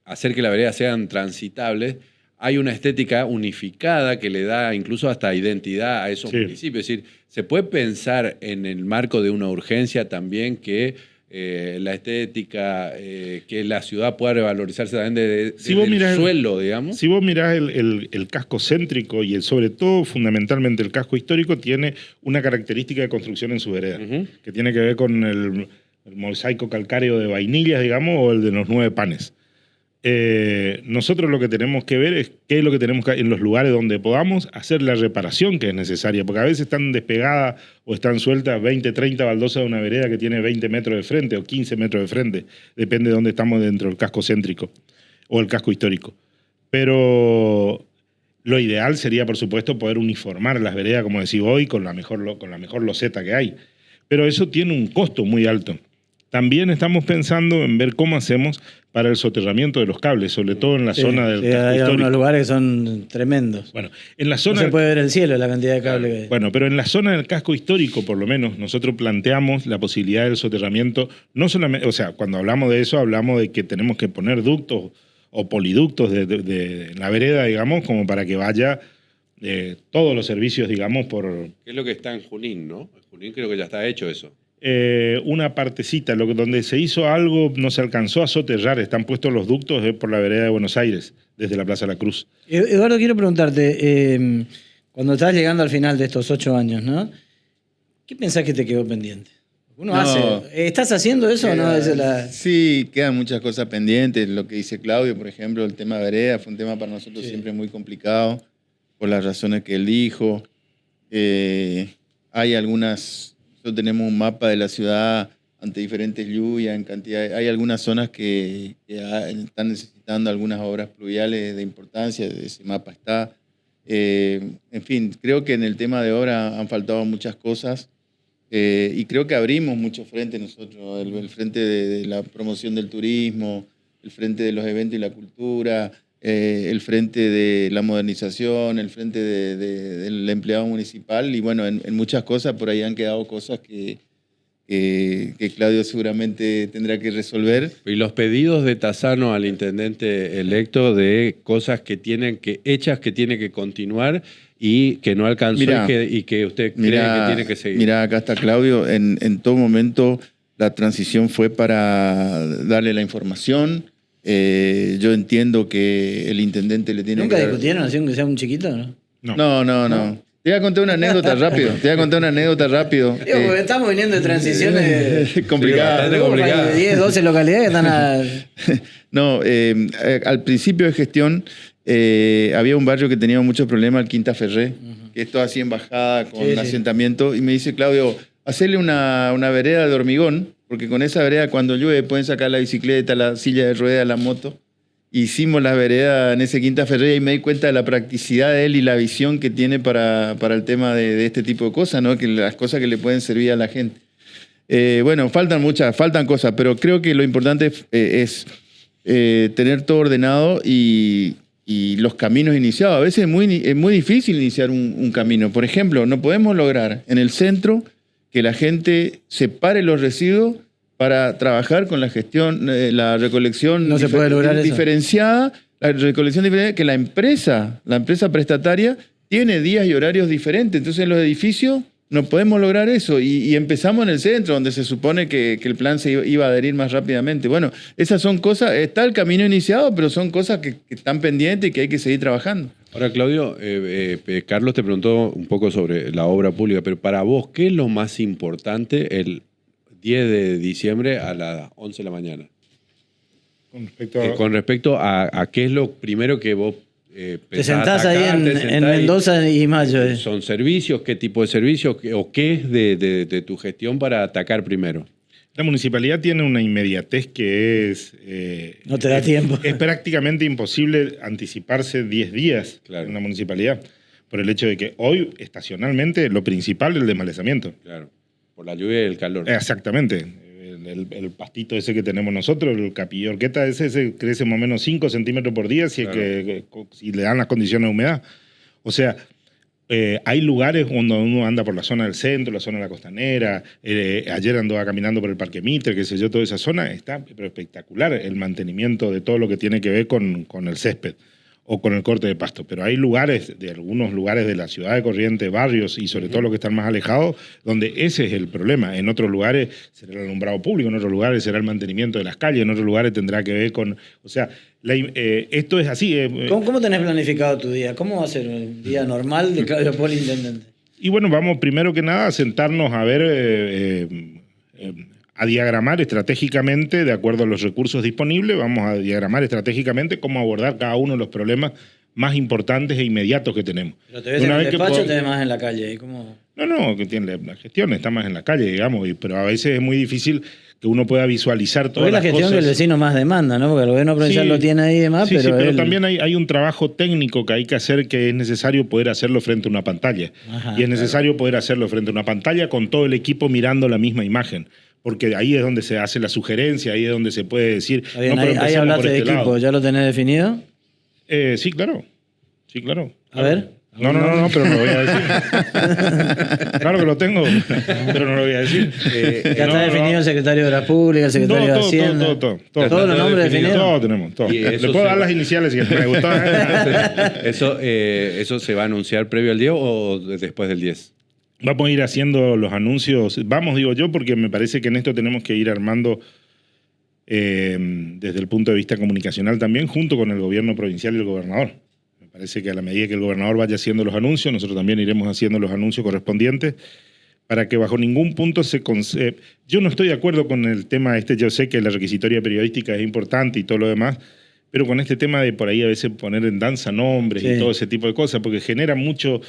hacer que las veredas sean transitables, hay una estética unificada que le da incluso hasta identidad a esos municipios. Es decir, se puede pensar en el marco de una urgencia también que la estética, que la ciudad pueda revalorizarse también del suelo, digamos. Si vos mirás el casco céntrico y sobre todo, fundamentalmente, el casco histórico, tiene una característica de construcción en su vereda, que tiene que ver con el mosaico calcáreo de vainillas, digamos, o el de los 9 panes. Nosotros lo que tenemos que ver es qué es lo que tenemos que, en los lugares donde podamos, hacer la reparación que es necesaria, porque a veces están despegadas o están sueltas 20, 30 baldosas de una vereda que tiene 20 metros de frente o 15 metros de frente, depende de dónde estamos dentro del casco céntrico o el casco histórico. Pero lo ideal sería, por supuesto, poder uniformar las veredas, como decís hoy, con la mejor loseta que hay. Pero eso tiene un costo muy alto. También estamos pensando en ver cómo hacemos para el soterramiento de los cables, sobre todo en la zona del casco hay histórico. algunos lugares que son tremendos. Bueno, en la zona No se puede ver el cielo, la cantidad de cables que hay. Bueno, pero en la zona del casco histórico, por lo menos, nosotros planteamos la posibilidad del soterramiento, no solamente, o sea, cuando hablamos de eso, hablamos de que tenemos que poner ductos o poliductos de la vereda, digamos, como para que vaya todos los servicios, digamos, por... ¿Qué es lo que está en Junín, no? En Junín creo que ya está hecho eso. Una partecita, donde se hizo algo, no se alcanzó a soterrar, están puestos los ductos por la vereda de Buenos Aires, desde la Plaza de la Cruz. Eduardo, quiero preguntarte, cuando estás llegando al final de estos 8 años, ¿no? ¿Qué pensás que te quedó pendiente? Uno ¿estás haciendo eso o no? Sí, quedan muchas cosas pendientes. Lo que dice Claudio, por ejemplo, el tema vereda fue un tema para nosotros siempre muy complicado, por las razones que él dijo. Hay algunas... Nosotros tenemos un mapa de la ciudad ante diferentes lluvias, en cantidad. Hay algunas zonas que están necesitando algunas obras pluviales de importancia, ese mapa está. En fin, creo que en el tema de obra han faltado muchas cosas y creo que abrimos muchos frentes nosotros, el frente de la promoción del turismo, el frente de los eventos y la cultura, el frente de la modernización, el frente del empleado municipal y bueno, en muchas cosas por ahí han quedado cosas que Claudio seguramente tendrá que resolver. Y los pedidos de Tassano al intendente electo de cosas que tiene que continuar y que no alcanzó y que usted cree que tiene que seguir. Mira, acá está Claudio, en todo momento la transición fue para darle la información. Yo entiendo que el intendente le tiene ¿Nunca que... discutieron así aunque sea un chiquito, no? No. Te voy a contar una anécdota rápido. Digo, porque estamos viniendo de transiciones complicadas. De 10, 12 localidades que están a... No, al principio de gestión había un barrio que tenía muchos problemas, el Quinta Ferré, que es todo así en bajada, con asentamiento, y me dice, Claudio, hacerle una vereda de hormigón, porque con esa vereda cuando llueve pueden sacar la bicicleta, la silla de ruedas, la moto. Hicimos la vereda en ese Quinta Ferré y me di cuenta de la practicidad de él y la visión que tiene para el tema de este tipo de cosas, ¿no? Que las cosas que le pueden servir a la gente. Bueno, faltan cosas, pero creo que lo importante es tener todo ordenado y los caminos iniciados. A veces es muy difícil iniciar un camino. Por ejemplo, no podemos lograr en el centro que la gente separe los residuos para trabajar con la gestión, la recolección no se puede lograr diferenciada, la recolección diferenciada, que la empresa prestataria tiene días y horarios diferentes. Entonces en los edificios no podemos lograr eso y empezamos en el centro, donde se supone que el plan se iba a adherir más rápidamente. Bueno, esas son cosas, está el camino iniciado, pero son cosas que están pendientes y que hay que seguir trabajando. Ahora, Claudio, Carlos te preguntó un poco sobre la obra pública, pero para vos, ¿qué es lo más importante el 10 de diciembre a las 11 de la mañana? Con respecto a qué es lo primero que vos te sentás ahí en Mendoza y Mayo. ¿Son servicios? ¿Qué tipo de servicios? ¿O qué es de tu gestión para atacar primero? La municipalidad tiene una inmediatez que es... no te da tiempo. Es prácticamente imposible anticiparse 10 días en una municipalidad, por el hecho de que hoy, estacionalmente, lo principal es el desmalezamiento. Claro, por la lluvia y el calor. Exactamente. El pastito ese que tenemos nosotros, el capillo horqueta, ese crece más o menos 5 centímetros por día si le dan las condiciones de humedad. O sea, hay lugares donde uno anda por la zona del centro, la zona de la costanera. Ayer andaba caminando por el Parque Mitre, qué sé yo, toda esa zona está pero espectacular el mantenimiento de todo lo que tiene que ver con el césped. o con el corte de pasto. Pero hay lugares, de algunos lugares de la ciudad de Corrientes, barrios y sobre todo los que están más alejados, donde ese es el problema. En otros lugares será el alumbrado público, en otros lugares será el mantenimiento de las calles, en otros lugares tendrá que ver con... O sea, esto es así. ¿Cómo tenés planificado tu día? ¿Cómo va a ser un día normal de Claudio Poli, intendente? Y bueno, vamos primero que nada a sentarnos a ver... a diagramar estratégicamente, de acuerdo a los recursos disponibles, vamos a diagramar estratégicamente cómo abordar cada uno de los problemas más importantes e inmediatos que tenemos. ¿Pero te ves en el despacho o te ves más en la calle? ¿Cómo? No, que tiene la gestión está más en la calle, digamos, pero a veces es muy difícil que uno pueda visualizar todas las cosas. Es la gestión que el vecino más demanda, ¿no? Porque el gobierno provincial lo tiene ahí y demás, sí, pero él... también hay un trabajo técnico que hay que hacer, que es necesario poder hacerlo frente a una pantalla. Ajá, y es necesario poder hacerlo frente a una pantalla con todo el equipo mirando la misma imagen. Porque ahí es donde se hace la sugerencia, ahí es donde se puede decir... Está bien, ahí hablaste de equipo, lado. ¿ya lo tenés definido? Sí, claro. Sí, claro. A ver. No, pero no lo voy a decir. Claro que lo tengo, pero no lo voy a decir. Ya está definido el secretario de la Pública, el secretario de Hacienda. Todo. ¿Todos los nombres definidos? Todo tenemos, todo. Le puedo dar las iniciales si me gustó. ¿Eso se va a anunciar previo al 10 o después del 10? Vamos a ir haciendo los anuncios. Vamos, digo yo, porque me parece que en esto tenemos que ir armando desde el punto de vista comunicacional también, junto con el gobierno provincial y el gobernador. Me parece que a la medida que el gobernador vaya haciendo los anuncios, nosotros también iremos haciendo los anuncios correspondientes para que bajo ningún punto se... Yo no estoy de acuerdo con el tema yo sé que la requisitoria periodística es importante y todo lo demás, pero con este tema de por ahí a veces poner en danza nombres y todo ese tipo de cosas, porque genera mucha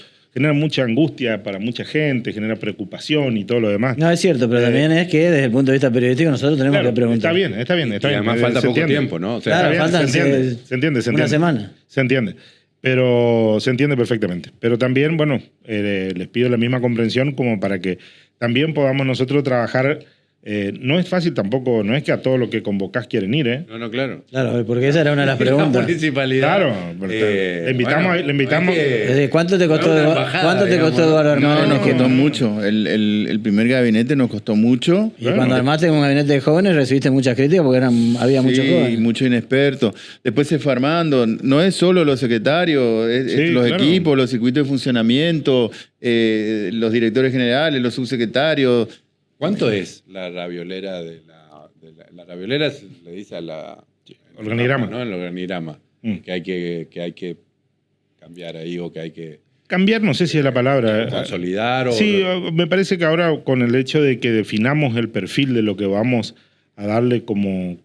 angustia para mucha gente, genera preocupación y todo lo demás. No, es cierto, pero también es que desde el punto de vista periodístico nosotros tenemos que preguntar. Está bien. Y además falta poco tiempo, ¿no? O sea, claro, faltan se entiende. Una semana. Se entiende. Pero se entiende perfectamente. Pero también, bueno, les pido la misma comprensión como para que también podamos nosotros trabajar. No es fácil tampoco, no es que a todos los que convocás quieren ir, ¿eh? No, claro. Claro, porque esa era una de las preguntas. La municipalidad. Claro, le invitamos. ¿Cuánto te costó Eduardo Armada? No, nos costó mucho. El primer gabinete nos costó mucho. Y cuando armaste un gabinete de jóvenes recibiste muchas críticas porque había muchos jóvenes. Sí, mucho inexperto. Después se fue armando. No es solo los secretarios, es los equipos, los circuitos de funcionamiento, los directores generales, los subsecretarios. ¿Cuánto es la raviolera la raviolera se le dice a la... Organigrama. ¿No? El organigrama. Que hay que cambiar ahí o que hay que... Cambiar, no sé si es la palabra. Consolidar o... Sí, me parece que ahora con el hecho de que definamos el perfil de lo que vamos a darle como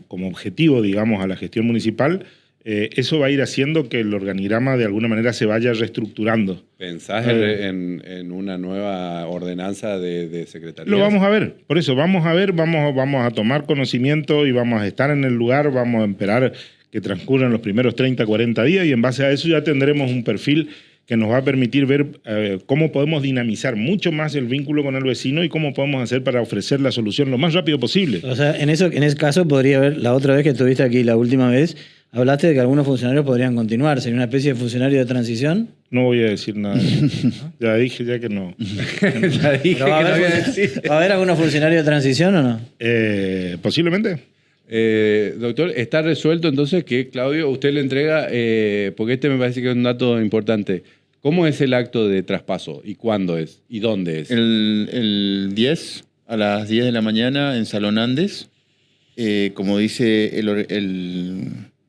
objetivo, digamos, a la gestión municipal, eso va a ir haciendo que el organigrama de alguna manera se vaya reestructurando. ¿Pensás en una nueva ordenanza de secretaría? Lo vamos a ver, por eso vamos a tomar conocimiento y vamos a estar en el lugar, vamos a esperar que transcurran los primeros 30, 40 días y en base a eso ya tendremos un perfil que nos va a permitir ver cómo podemos dinamizar mucho más el vínculo con el vecino y cómo podemos hacer para ofrecer la solución lo más rápido posible. O sea, en ese caso podría haber, la otra vez que estuviste aquí, la última vez, hablaste de que algunos funcionarios podrían continuar. ¿Sería una especie de funcionario de transición? No voy a decir nada. Ya dije que no. Ya dije que no voy a decir. ¿Va a haber algunos funcionarios de transición o no? Posiblemente. Doctor, ¿está resuelto entonces que Claudio, usted le entrega, porque este me parece que es un dato importante, ¿cómo es el acto de traspaso? ¿Y cuándo es? ¿Y dónde es? El 10, a las 10 de la mañana en Salón Andes. Como dice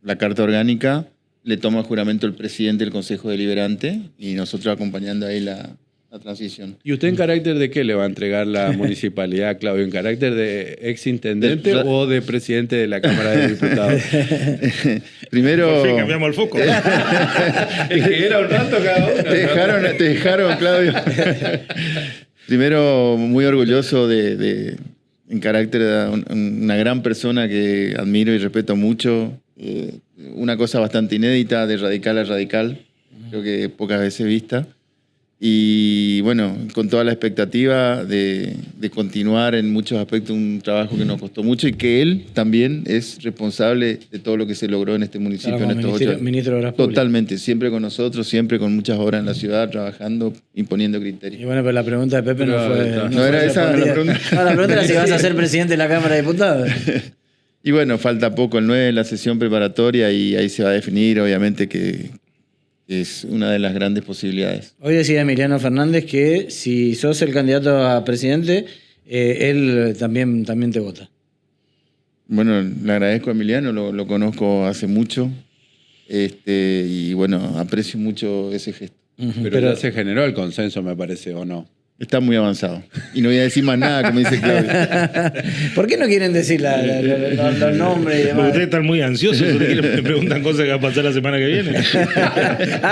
la Carta Orgánica, le toma juramento el presidente del Consejo Deliberante y nosotros acompañando ahí la transición. ¿Y usted en carácter de qué le va a entregar la municipalidad, Claudio? ¿En carácter de exintendente o de presidente de la Cámara de Diputados? Primero... Por fin cambiamos el foco. Es que era un rato cada uno. Te dejaron, Claudio. Primero, muy orgulloso en carácter de una gran persona que admiro y respeto mucho. Una cosa bastante inédita, de radical a radical, creo que pocas veces vista. Y bueno, con toda la expectativa de continuar en muchos aspectos un trabajo que nos costó mucho y que él también es responsable de todo lo que se logró en este municipio. Claro, en estos 8 años. Ministro de Obras Públicas. Totalmente, siempre con nosotros, siempre con muchas horas en la ciudad, trabajando, imponiendo criterios. Y bueno, pero la pregunta de Pepe no fue... No era esa la pregunta. No, la pregunta era si vas a ser presidente de la Cámara de Diputados. Y bueno, falta poco el 9 de la sesión preparatoria y ahí se va a definir, obviamente, que es una de las grandes posibilidades. Hoy decía Emiliano Fernández que si sos el candidato a presidente, él también te vota. Bueno, le agradezco a Emiliano, lo conozco hace mucho y bueno, aprecio mucho ese gesto. Pero ya se generó el consenso, me parece, ¿o no? Está muy avanzado. Y no voy a decir más nada, como dice Claudio. ¿Por qué no quieren decir los nombres y Porque demás? ustedes están muy ansiosos, me preguntan cosas que va a pasar la semana que viene.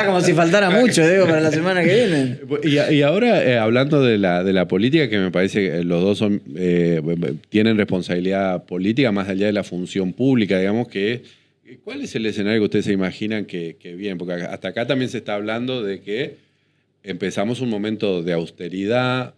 Como si faltara mucho, digo, para la semana que viene. Y ahora, hablando de la política, que me parece que los dos tienen responsabilidad política más allá de la función pública, digamos, ¿cuál es el escenario que ustedes se imaginan que viene? Porque hasta acá también se está hablando de que empezamos un momento de austeridad,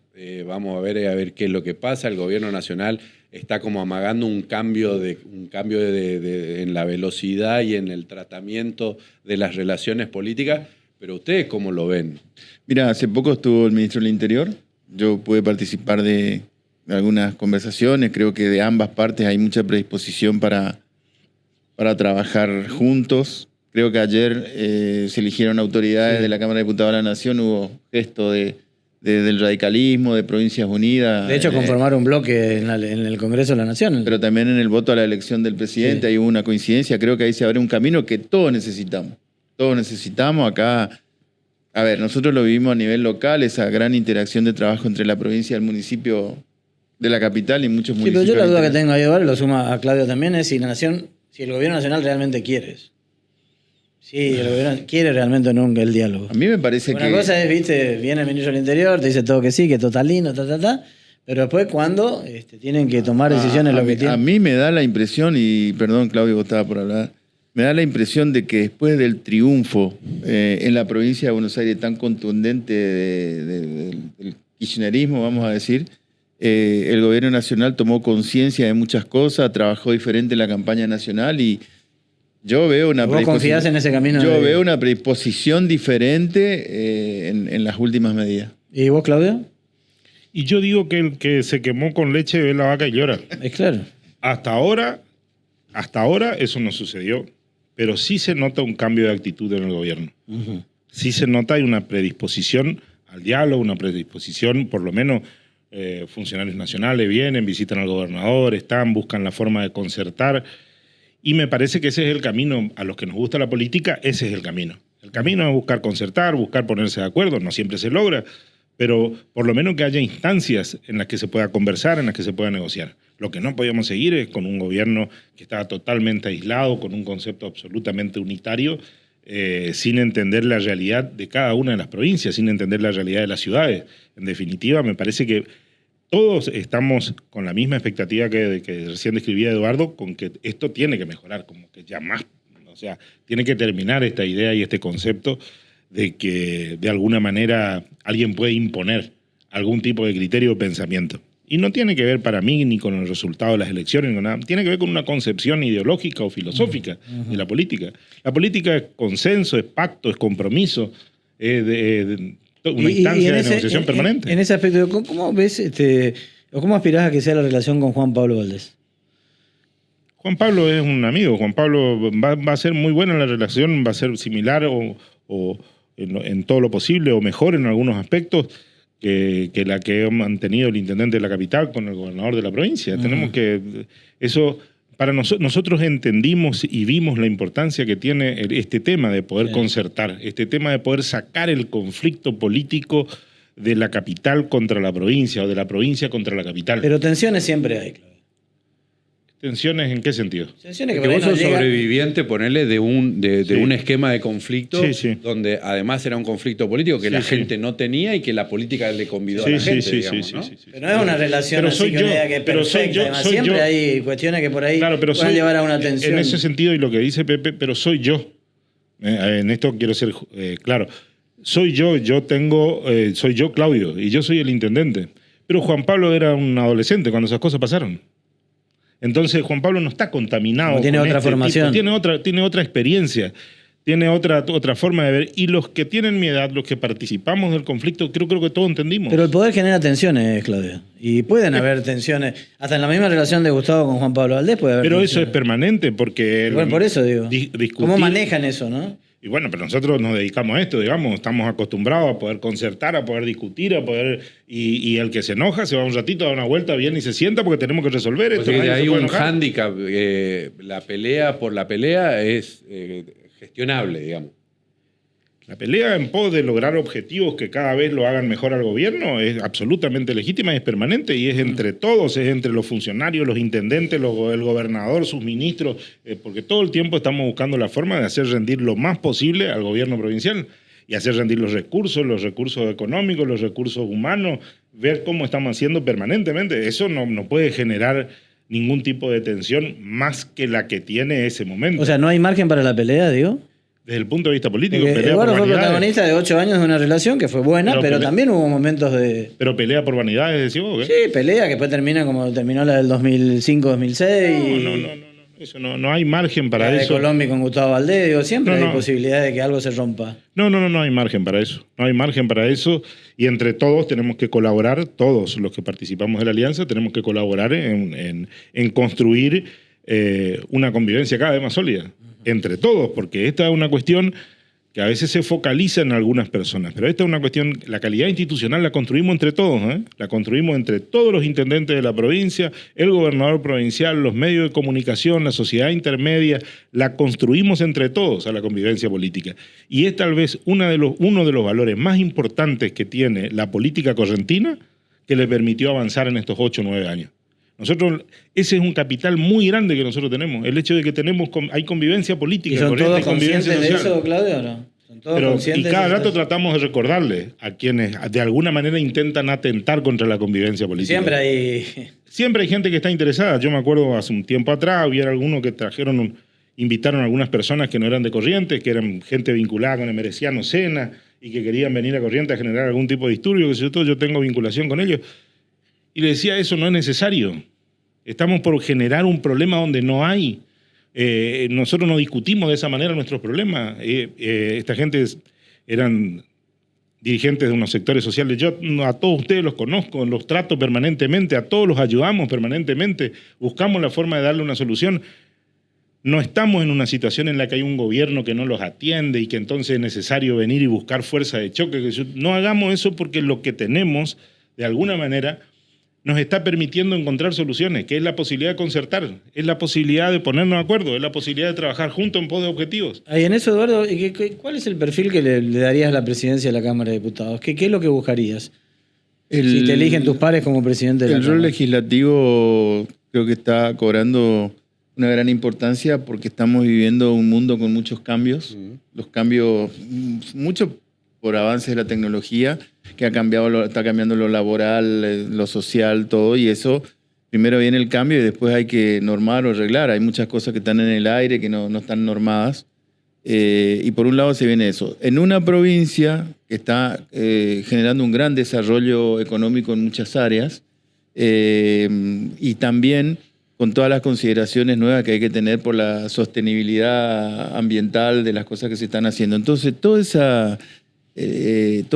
vamos a ver qué es lo que pasa. El gobierno nacional está como amagando un cambio en la velocidad y en el tratamiento de las relaciones políticas, pero ¿ustedes cómo lo ven? Mira, hace poco estuvo el ministro del Interior, yo pude participar de algunas conversaciones, creo que de ambas partes hay mucha predisposición para trabajar juntos. Creo que ayer se eligieron autoridades de la Cámara de Diputados de la Nación, hubo gesto del radicalismo, de Provincias Unidas. De hecho, conformaron un bloque en el Congreso de la Nación. Pero también en el voto a la elección del presidente hay una coincidencia. Creo que ahí se abre un camino que todos necesitamos. Todos necesitamos acá. A ver, nosotros lo vivimos a nivel local, esa gran interacción de trabajo entre la provincia y el municipio de la capital y muchos municipios. Pero yo la duda que tengo ahí ahora, lo suma a Claudio también, es si el gobierno nacional realmente quiere eso. Sí, el gobierno quiere realmente nunca el diálogo. A mí me parece Una cosa es, viste, viene el ministro del Interior, te dice todo que sí, que todo está lindo, pero después cuando tienen que tomar decisiones lo que tienen. A mí me da la impresión, y perdón Claudio, vos estabas por hablar, me da la impresión de que después del triunfo en la provincia de Buenos Aires tan contundente del kirchnerismo, vamos a decir, el gobierno nacional tomó conciencia de muchas cosas, trabajó diferente en la campaña nacional y yo veo una ¿Vos confías en ese camino? Yo veo una predisposición diferente en las últimas medidas. ¿Y vos, Claudio? Y yo digo que el que se quemó con leche ve la vaca y llora. Es claro. Hasta ahora eso no sucedió, pero sí se nota un cambio de actitud en el gobierno. Uh-huh. Sí se nota hay una predisposición al diálogo, una predisposición, por lo menos funcionarios nacionales vienen, visitan al gobernador, buscan la forma de concertar. Y me parece que ese es el camino, a los que nos gusta la política, ese es el camino. El camino es buscar concertar, buscar ponerse de acuerdo, no siempre se logra, pero por lo menos que haya instancias en las que se pueda conversar, en las que se pueda negociar. Lo que no podíamos seguir es con un gobierno que estaba totalmente aislado, con un concepto absolutamente unitario, sin entender la realidad de cada una de las provincias, sin entender la realidad de las ciudades. En definitiva, me parece que todos estamos con la misma expectativa que recién describía Eduardo, con que esto tiene que mejorar, como que ya más, o sea, tiene que terminar esta idea y este concepto de que de alguna manera alguien puede imponer algún tipo de criterio o pensamiento. Y no tiene que ver para mí ni con el resultado de las elecciones, ni con nada. Tiene que ver con una concepción ideológica o filosófica de la política. La política es consenso, es pacto, es compromiso, una instancia de negociación permanente. En ese aspecto, ¿cómo ves o cómo aspirás a que sea la relación con Juan Pablo Valdés? Juan Pablo es un amigo. Juan Pablo va a ser muy buena la relación, va a ser similar o en todo lo posible o mejor en algunos aspectos que la que ha mantenido el intendente de la capital con el gobernador de la provincia. Tenemos que... Eso... Para nosotros entendimos y vimos la importancia que tiene este tema de poder concertar, este tema de poder sacar el conflicto político de la capital contra la provincia o de la provincia contra la capital. Pero tensiones siempre hay, Claudio. ¿Tensiones en qué sentido? Tensiones que Que por ahí vos no sos llegan. sobreviviente, ponerle de un esquema de conflicto Sí. donde además era un conflicto político que la gente no tenía y que la política le convidó a la gente, digamos, ¿no? Pero no es una relación Pero así soy que yo, una idea que es pero soy perfecta. yo, Además, soy siempre yo. hay cuestiones que por ahí Claro, pero pueden llevar a una tensión. En ese sentido, y lo que dice Pepe, pero soy yo. En esto quiero ser claro. Soy yo Claudio, y yo soy el intendente. Pero Juan Pablo era un adolescente cuando esas cosas pasaron. Entonces Juan Pablo no está contaminado. No tiene con otra formación. Tiene otra experiencia. tiene otra forma de ver. Y los que tienen mi edad, los que participamos del conflicto, creo que todos entendimos. Pero el poder genera tensiones, Claudio. Y pueden haber tensiones. Hasta en la misma relación de Gustavo con Juan Pablo Valdés puede haber Pero eso tensiones. es permanente porque... Bueno, por eso digo. discutir- ¿Cómo manejan eso, no? Y bueno, pero nosotros nos dedicamos a esto, digamos, estamos acostumbrados a poder concertar, a poder discutir, a poder... Y el que se enoja se va un ratito, da una vuelta, viene y se sienta porque tenemos que resolver esto. Porque nadie se hay puede un enojar. hándicap. La pelea por la pelea es gestionable, digamos. La pelea en pos de lograr objetivos que cada vez lo hagan mejor al gobierno es absolutamente legítima y es permanente y es entre todos, es entre los funcionarios, los intendentes, el gobernador, sus ministros, porque todo el tiempo estamos buscando la forma de hacer rendir lo más posible al gobierno provincial y hacer rendir los recursos económicos, los recursos humanos, ver cómo estamos haciendo permanentemente. Eso no puede generar ningún tipo de tensión más que la que tiene ese momento. O sea, ¿no hay margen para la pelea, digo? Desde el punto de vista político, Porque pelea por Eduardo fue vanidades. protagonista de 8 años de una relación que fue buena, pero también hubo momentos de... Pero pelea por vanidades, decís vos, ¿qué? Sí, pelea, que después termina como terminó la del 2005-2006. No. Eso no hay margen para La de eso. Colombia con Gustavo Valdés, digo, siempre No, hay no. posibilidad de que algo se rompa. No hay margen para eso. No hay margen para eso. Y entre todos tenemos que colaborar, todos los que participamos de la alianza, tenemos que colaborar en construir una convivencia cada vez más sólida. Entre todos, porque esta es una cuestión que a veces se focaliza en algunas personas, pero esta es una cuestión, la calidad institucional la construimos entre todos, ¿eh? La construimos entre todos los intendentes de la provincia, el gobernador provincial, los medios de comunicación, la sociedad intermedia, la construimos entre todos a la convivencia política. Y es tal vez uno de los valores más importantes que tiene la política correntina que le permitió avanzar en estos 8 o 9 años. Nosotros, ese es un capital muy grande que nosotros tenemos, el hecho de que hay convivencia política, ¿Y son corriente, todos y convivencia conscientes de social. eso, Claudio, o no? ¿Son todos Pero, y conscientes cada de rato eso? tratamos de recordarle a quienes de alguna manera intentan atentar contra la convivencia política. Siempre hay gente que está interesada. Yo me acuerdo hace un tiempo atrás, había algunos que invitaron a algunas personas que no eran de Corrientes, que eran gente vinculada con el Mereciano Sena y que querían venir a Corrientes a generar algún tipo de disturbio, que yo tengo vinculación con ellos. Y le decía, eso no es necesario. Estamos por generar un problema donde no hay. Nosotros no discutimos de esa manera nuestros problemas. Esta gente eran dirigentes de unos sectores sociales. Yo a todos ustedes los conozco, los trato permanentemente, a todos los ayudamos permanentemente, buscamos la forma de darle una solución. No estamos en una situación en la que hay un gobierno que no los atiende y que entonces es necesario venir y buscar fuerza de choque. No hagamos eso porque lo que tenemos, de alguna manera, nos está permitiendo encontrar soluciones, que es la posibilidad de concertar, es la posibilidad de ponernos de acuerdo, es la posibilidad de trabajar juntos en pos de objetivos. Ahí en eso, Eduardo, ¿cuál es el perfil que le darías a la presidencia de la Cámara de Diputados? ¿Qué es lo que buscarías? Si te eligen tus pares como presidente de la El rol Cámara. legislativo creo que está cobrando una gran importancia porque estamos viviendo un mundo con muchos cambios. Los cambios, mucho por avances de la tecnología, que está cambiando lo laboral, lo social, todo, y eso, primero viene el cambio y después hay que normar o arreglar. Hay muchas cosas que están en el aire que no están normadas. Y por un lado se viene eso. En una provincia que está generando un gran desarrollo económico en muchas áreas y también con todas las consideraciones nuevas que hay que tener por la sostenibilidad ambiental de las cosas que se están haciendo. Entonces, todo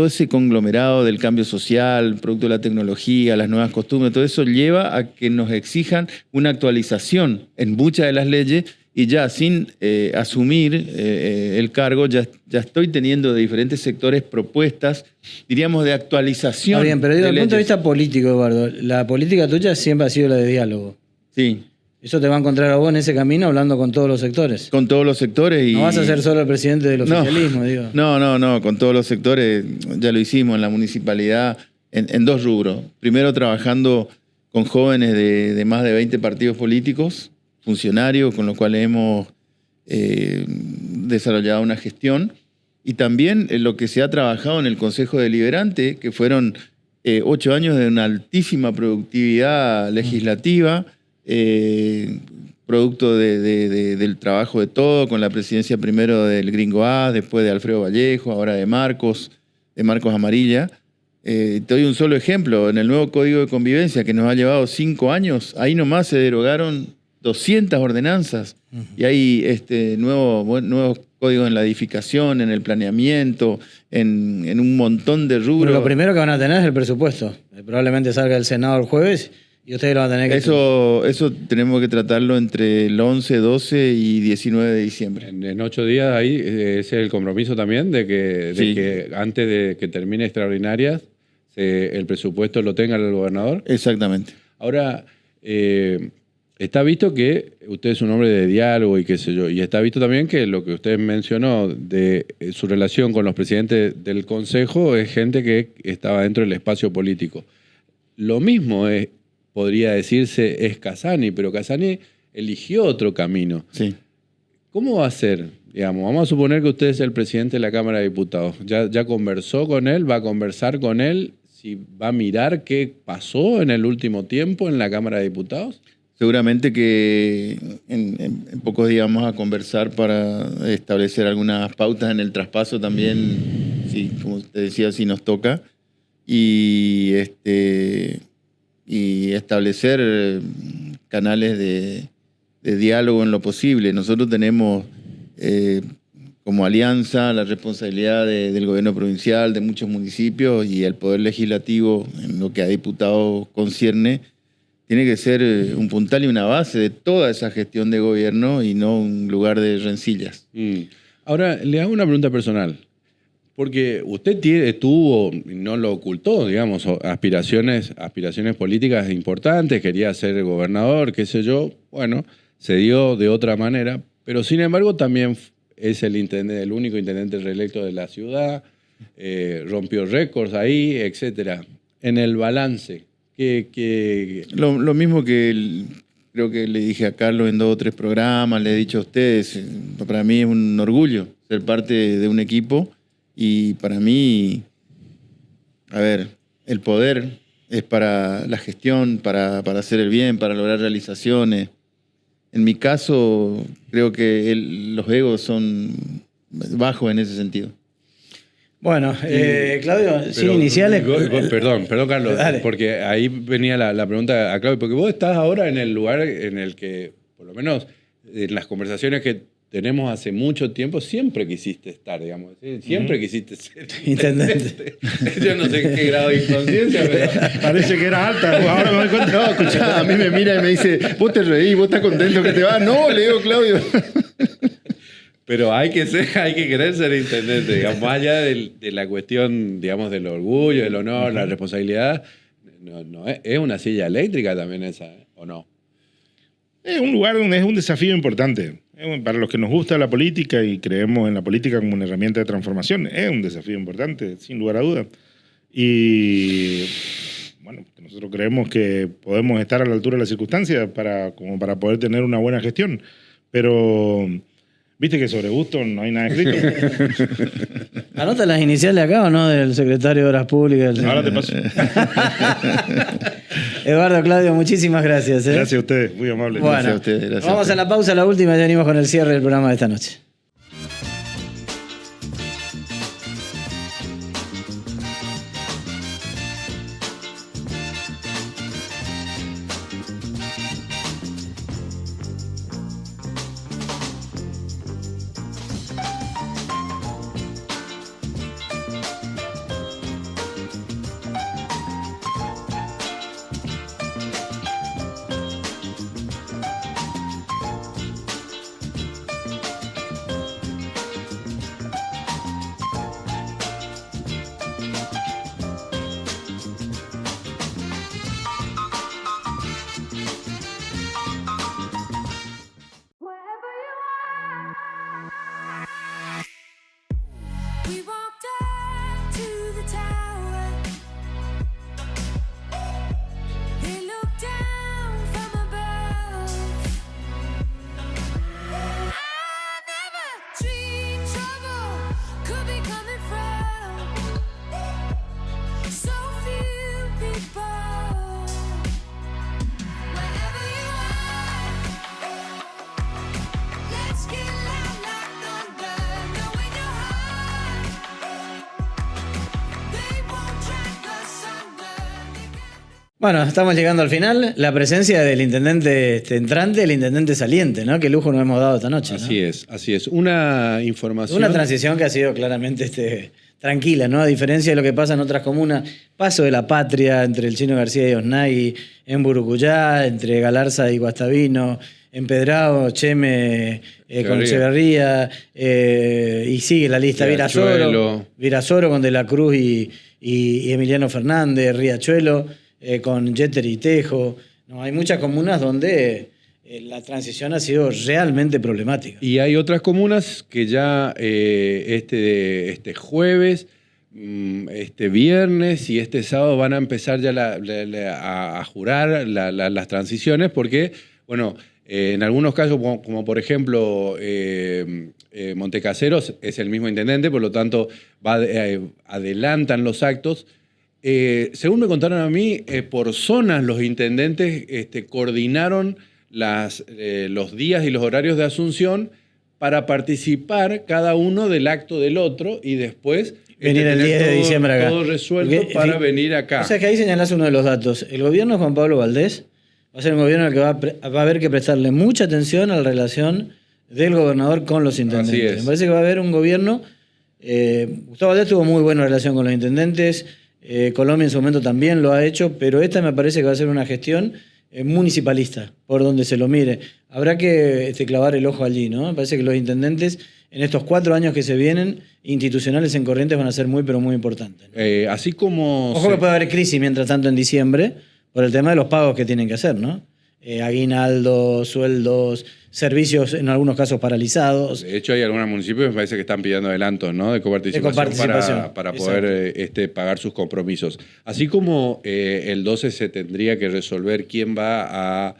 ese conglomerado del cambio social, producto de la tecnología, las nuevas costumbres, todo eso lleva a que nos exijan una actualización en muchas de las leyes y ya sin asumir el cargo, ya estoy teniendo de diferentes sectores propuestas, diríamos, de actualización. Está bien, pero digo, de desde el punto de leyes. vista político, Eduardo, la política tuya siempre ha sido la de diálogo. Sí, Eso te va a encontrar a vos en ese camino hablando con todos los sectores. con todos los sectores. No vas a ser solo el presidente del oficialismo, digo. No, con todos los sectores, ya lo hicimos en la municipalidad, en dos rubros. Primero trabajando con jóvenes de más de 20 partidos políticos, funcionarios, con los cuales hemos desarrollado una gestión. Y también en lo que se ha trabajado en el Consejo Deliberante, que fueron 8 años de una altísima productividad legislativa, producto del trabajo de todo, con la presidencia primero del Gringo A, después de Alfredo Vallejo, ahora de Marcos Amarilla. Te doy un solo ejemplo. En el nuevo Código de Convivencia, que nos ha llevado 5 años, ahí nomás se derogaron 200 ordenanzas y hay nuevos códigos en la edificación, en el planeamiento, en un montón de rubros. Bueno, lo primero que van a tener es el presupuesto. Probablemente salga el Senado el jueves y ustedes lo van a tener que... Eso tenemos que tratarlo entre el 11, 12 y 19 de diciembre. En 8 días ahí, ese es el compromiso también de que antes de que termine extraordinarias, el presupuesto lo tenga el gobernador. Exactamente. Ahora, está visto que usted es un hombre de diálogo y qué sé yo, y está visto también que lo que usted mencionó de su relación con los presidentes del Consejo es gente que estaba dentro del espacio político. Lo mismo podría decirse es Casani, pero Casani eligió otro camino. Sí. ¿Cómo va a ser? Digamos, vamos a suponer que usted es el presidente de la Cámara de Diputados. ¿Ya conversó con él? ¿Va a conversar con él? ¿Si va a mirar qué pasó en el último tiempo en la Cámara de Diputados? Seguramente que en pocos días vamos a conversar para establecer algunas pautas en el traspaso también, sí, como te decía, si nos toca, y establecer canales de diálogo en lo posible. Nosotros tenemos como alianza la responsabilidad del gobierno provincial, de muchos municipios, y el Poder Legislativo, en lo que a diputados concierne, tiene que ser un puntal y una base de toda esa gestión de gobierno y no un lugar de rencillas. Ahora, le hago una pregunta personal. Porque usted tuvo, no lo ocultó, digamos, aspiraciones políticas importantes, quería ser gobernador, qué sé yo. Bueno, se dio de otra manera, pero sin embargo también es el único intendente reelecto de la ciudad, rompió récords ahí, etcétera. En el balance, Lo mismo que creo que le dije a Carlos en 2 o 3 programas, le he dicho a ustedes, para mí es un orgullo ser parte de un equipo y para mí, a ver, el poder es para la gestión, para hacer el bien, para lograr realizaciones. En mi caso, creo que los egos son bajos en ese sentido. Bueno, Claudio, sin iniciales... Perdón, Carlos, Dale. porque ahí venía la pregunta a Claudio, porque vos estás ahora en el lugar en el que, por lo menos en las conversaciones que tenemos hace mucho tiempo, siempre quisiste estar, digamos, ¿sí? Siempre quisiste ser Intendente. Yo no sé en qué grado de inconsciencia, pero... Parece que era alta, ahora me doy cuenta. No, escuchá, a mí me mira y me dice, vos te reís, vos estás contento que te vas. No, le digo, Claudio. Pero hay que querer ser intendente, digamos, más allá de la cuestión, digamos, del orgullo, del honor, la responsabilidad. No, es una silla eléctrica también esa, ¿o no? Es un lugar donde es un desafío importante. Para los que nos gusta la política y creemos en la política como una herramienta de transformación, es un desafío importante, sin lugar a dudas. Y bueno, nosotros creemos que podemos estar a la altura de las circunstancias como para poder tener una buena gestión. Pero... ¿Viste que sobre gusto no hay nada escrito? ¿Anota las iniciales acá o no del secretario de Obras Públicas? Ahora te paso. Eduardo, Claudio, muchísimas gracias. Gracias a ustedes, muy amables. Bueno, Gracias a ustedes, gracias vamos a a la pausa, la última, y venimos con el cierre del programa de esta noche. Bueno, estamos llegando al final. La presencia del intendente entrante, el intendente saliente, ¿no? Qué lujo nos hemos dado esta noche, ¿no? Así es. Una información. Una transición que ha sido claramente tranquila, ¿no? A diferencia de lo que pasa en otras comunas, paso de la patria entre el Chino García y Osnagui, en Burucuyá, entre Galarza y Guastavino, Empedrado, Cheme con Echeverría, y sigue la lista. Virasoro con De la Cruz y Emiliano Fernández, Riachuelo con Jeter y Tejo. No, hay muchas comunas donde la transición ha sido realmente problemática. Y hay otras comunas que ya este jueves, este viernes y este sábado van a empezar ya a jurar las transiciones porque, bueno, en algunos casos, como por ejemplo Montecaseros es el mismo intendente, por lo tanto adelantan los actos. Según me contaron a mí, por zonas los intendentes coordinaron los días y los horarios de asunción para participar cada uno del acto del otro y después venir el 10 de diciembre acá. Todo resuelto para venir acá. O sea que ahí señalás uno de los datos. El gobierno de Juan Pablo Valdés va a ser un gobierno en el que va a haber que prestarle mucha atención a la relación del gobernador con los intendentes. Así es. Me parece que va a haber un gobierno... Gustavo Valdés tuvo muy buena relación con los intendentes, Colombia en su momento también lo ha hecho, pero esta me parece que va a ser una gestión municipalista, por donde se lo mire. Habrá que clavar el ojo allí, ¿no? Me parece que los intendentes en estos 4 años que se vienen, institucionales en Corrientes, van a ser muy, pero muy importantes, ¿no? Así como... Ojo que puede haber crisis mientras tanto en diciembre, por el tema de los pagos que tienen que hacer, ¿no? Aguinaldos, sueldos, servicios en algunos casos paralizados. De hecho, hay algunos municipios que me parece que están pidiendo adelantos, ¿no? de coparticipación para poder pagar sus compromisos. Así como el 12 se tendría que resolver quién va a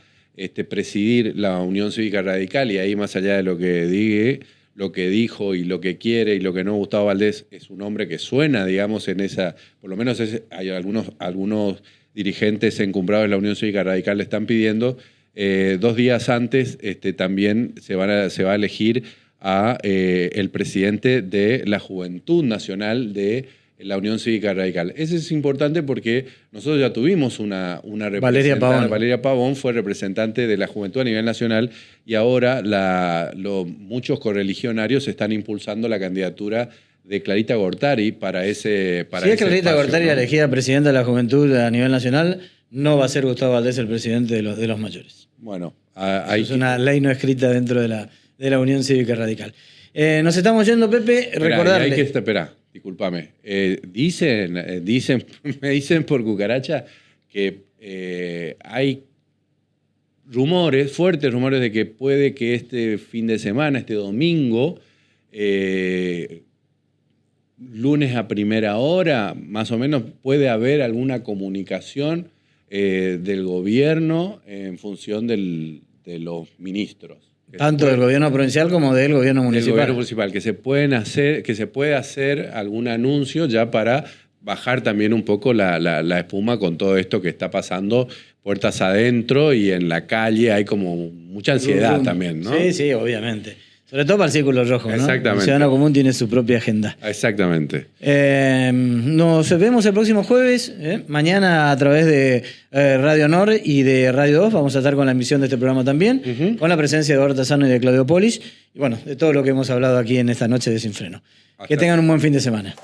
presidir la Unión Cívica Radical, y ahí más allá de lo que dijo y lo que quiere y lo que no, Gustavo Valdés es un hombre que suena, digamos, en esa... Por lo menos hay algunos dirigentes encumbrados en la Unión Cívica Radical le están pidiendo. 2 días antes también se va a elegir a el presidente de la Juventud Nacional de la Unión Cívica Radical. Eso es importante porque nosotros ya tuvimos una representante. Valeria Pavón fue representante de la Juventud a nivel nacional y ahora muchos correligionarios están impulsando la candidatura de Clarita Gortari para ese Si es Clarita espacio, Gortari, ¿no? Elegida presidenta de la Juventud a nivel nacional, no va a ser Gustavo Valdés el presidente de los mayores. Bueno, es una ley no escrita dentro de la Unión Cívica Radical. Nos estamos yendo, Pepe, recordarle... Espera, discúlpame. Me dicen por cucaracha que hay fuertes rumores de que puede que este fin de semana, este domingo, lunes a primera hora, más o menos, puede haber alguna comunicación del gobierno en función de los ministros. Tanto del gobierno provincial como del gobierno municipal. Del gobierno municipal, que se puede hacer algún anuncio ya para bajar también un poco la espuma con todo esto que está pasando puertas adentro y en la calle hay como mucha ansiedad también, ¿no? Sí, obviamente. Sobre todo para el Círculo Rojo, ¿no? Exactamente. El ciudadano común tiene su propia agenda. Exactamente. Nos vemos el próximo jueves. Mañana a través de Radio Nor y de Radio 2 vamos a estar con la emisión de este programa también, con la presencia de Eduardo Sano y de Claudio Polis. Y bueno, de todo lo que hemos hablado aquí en esta noche de Sin Freno. Que tengan un buen fin de semana.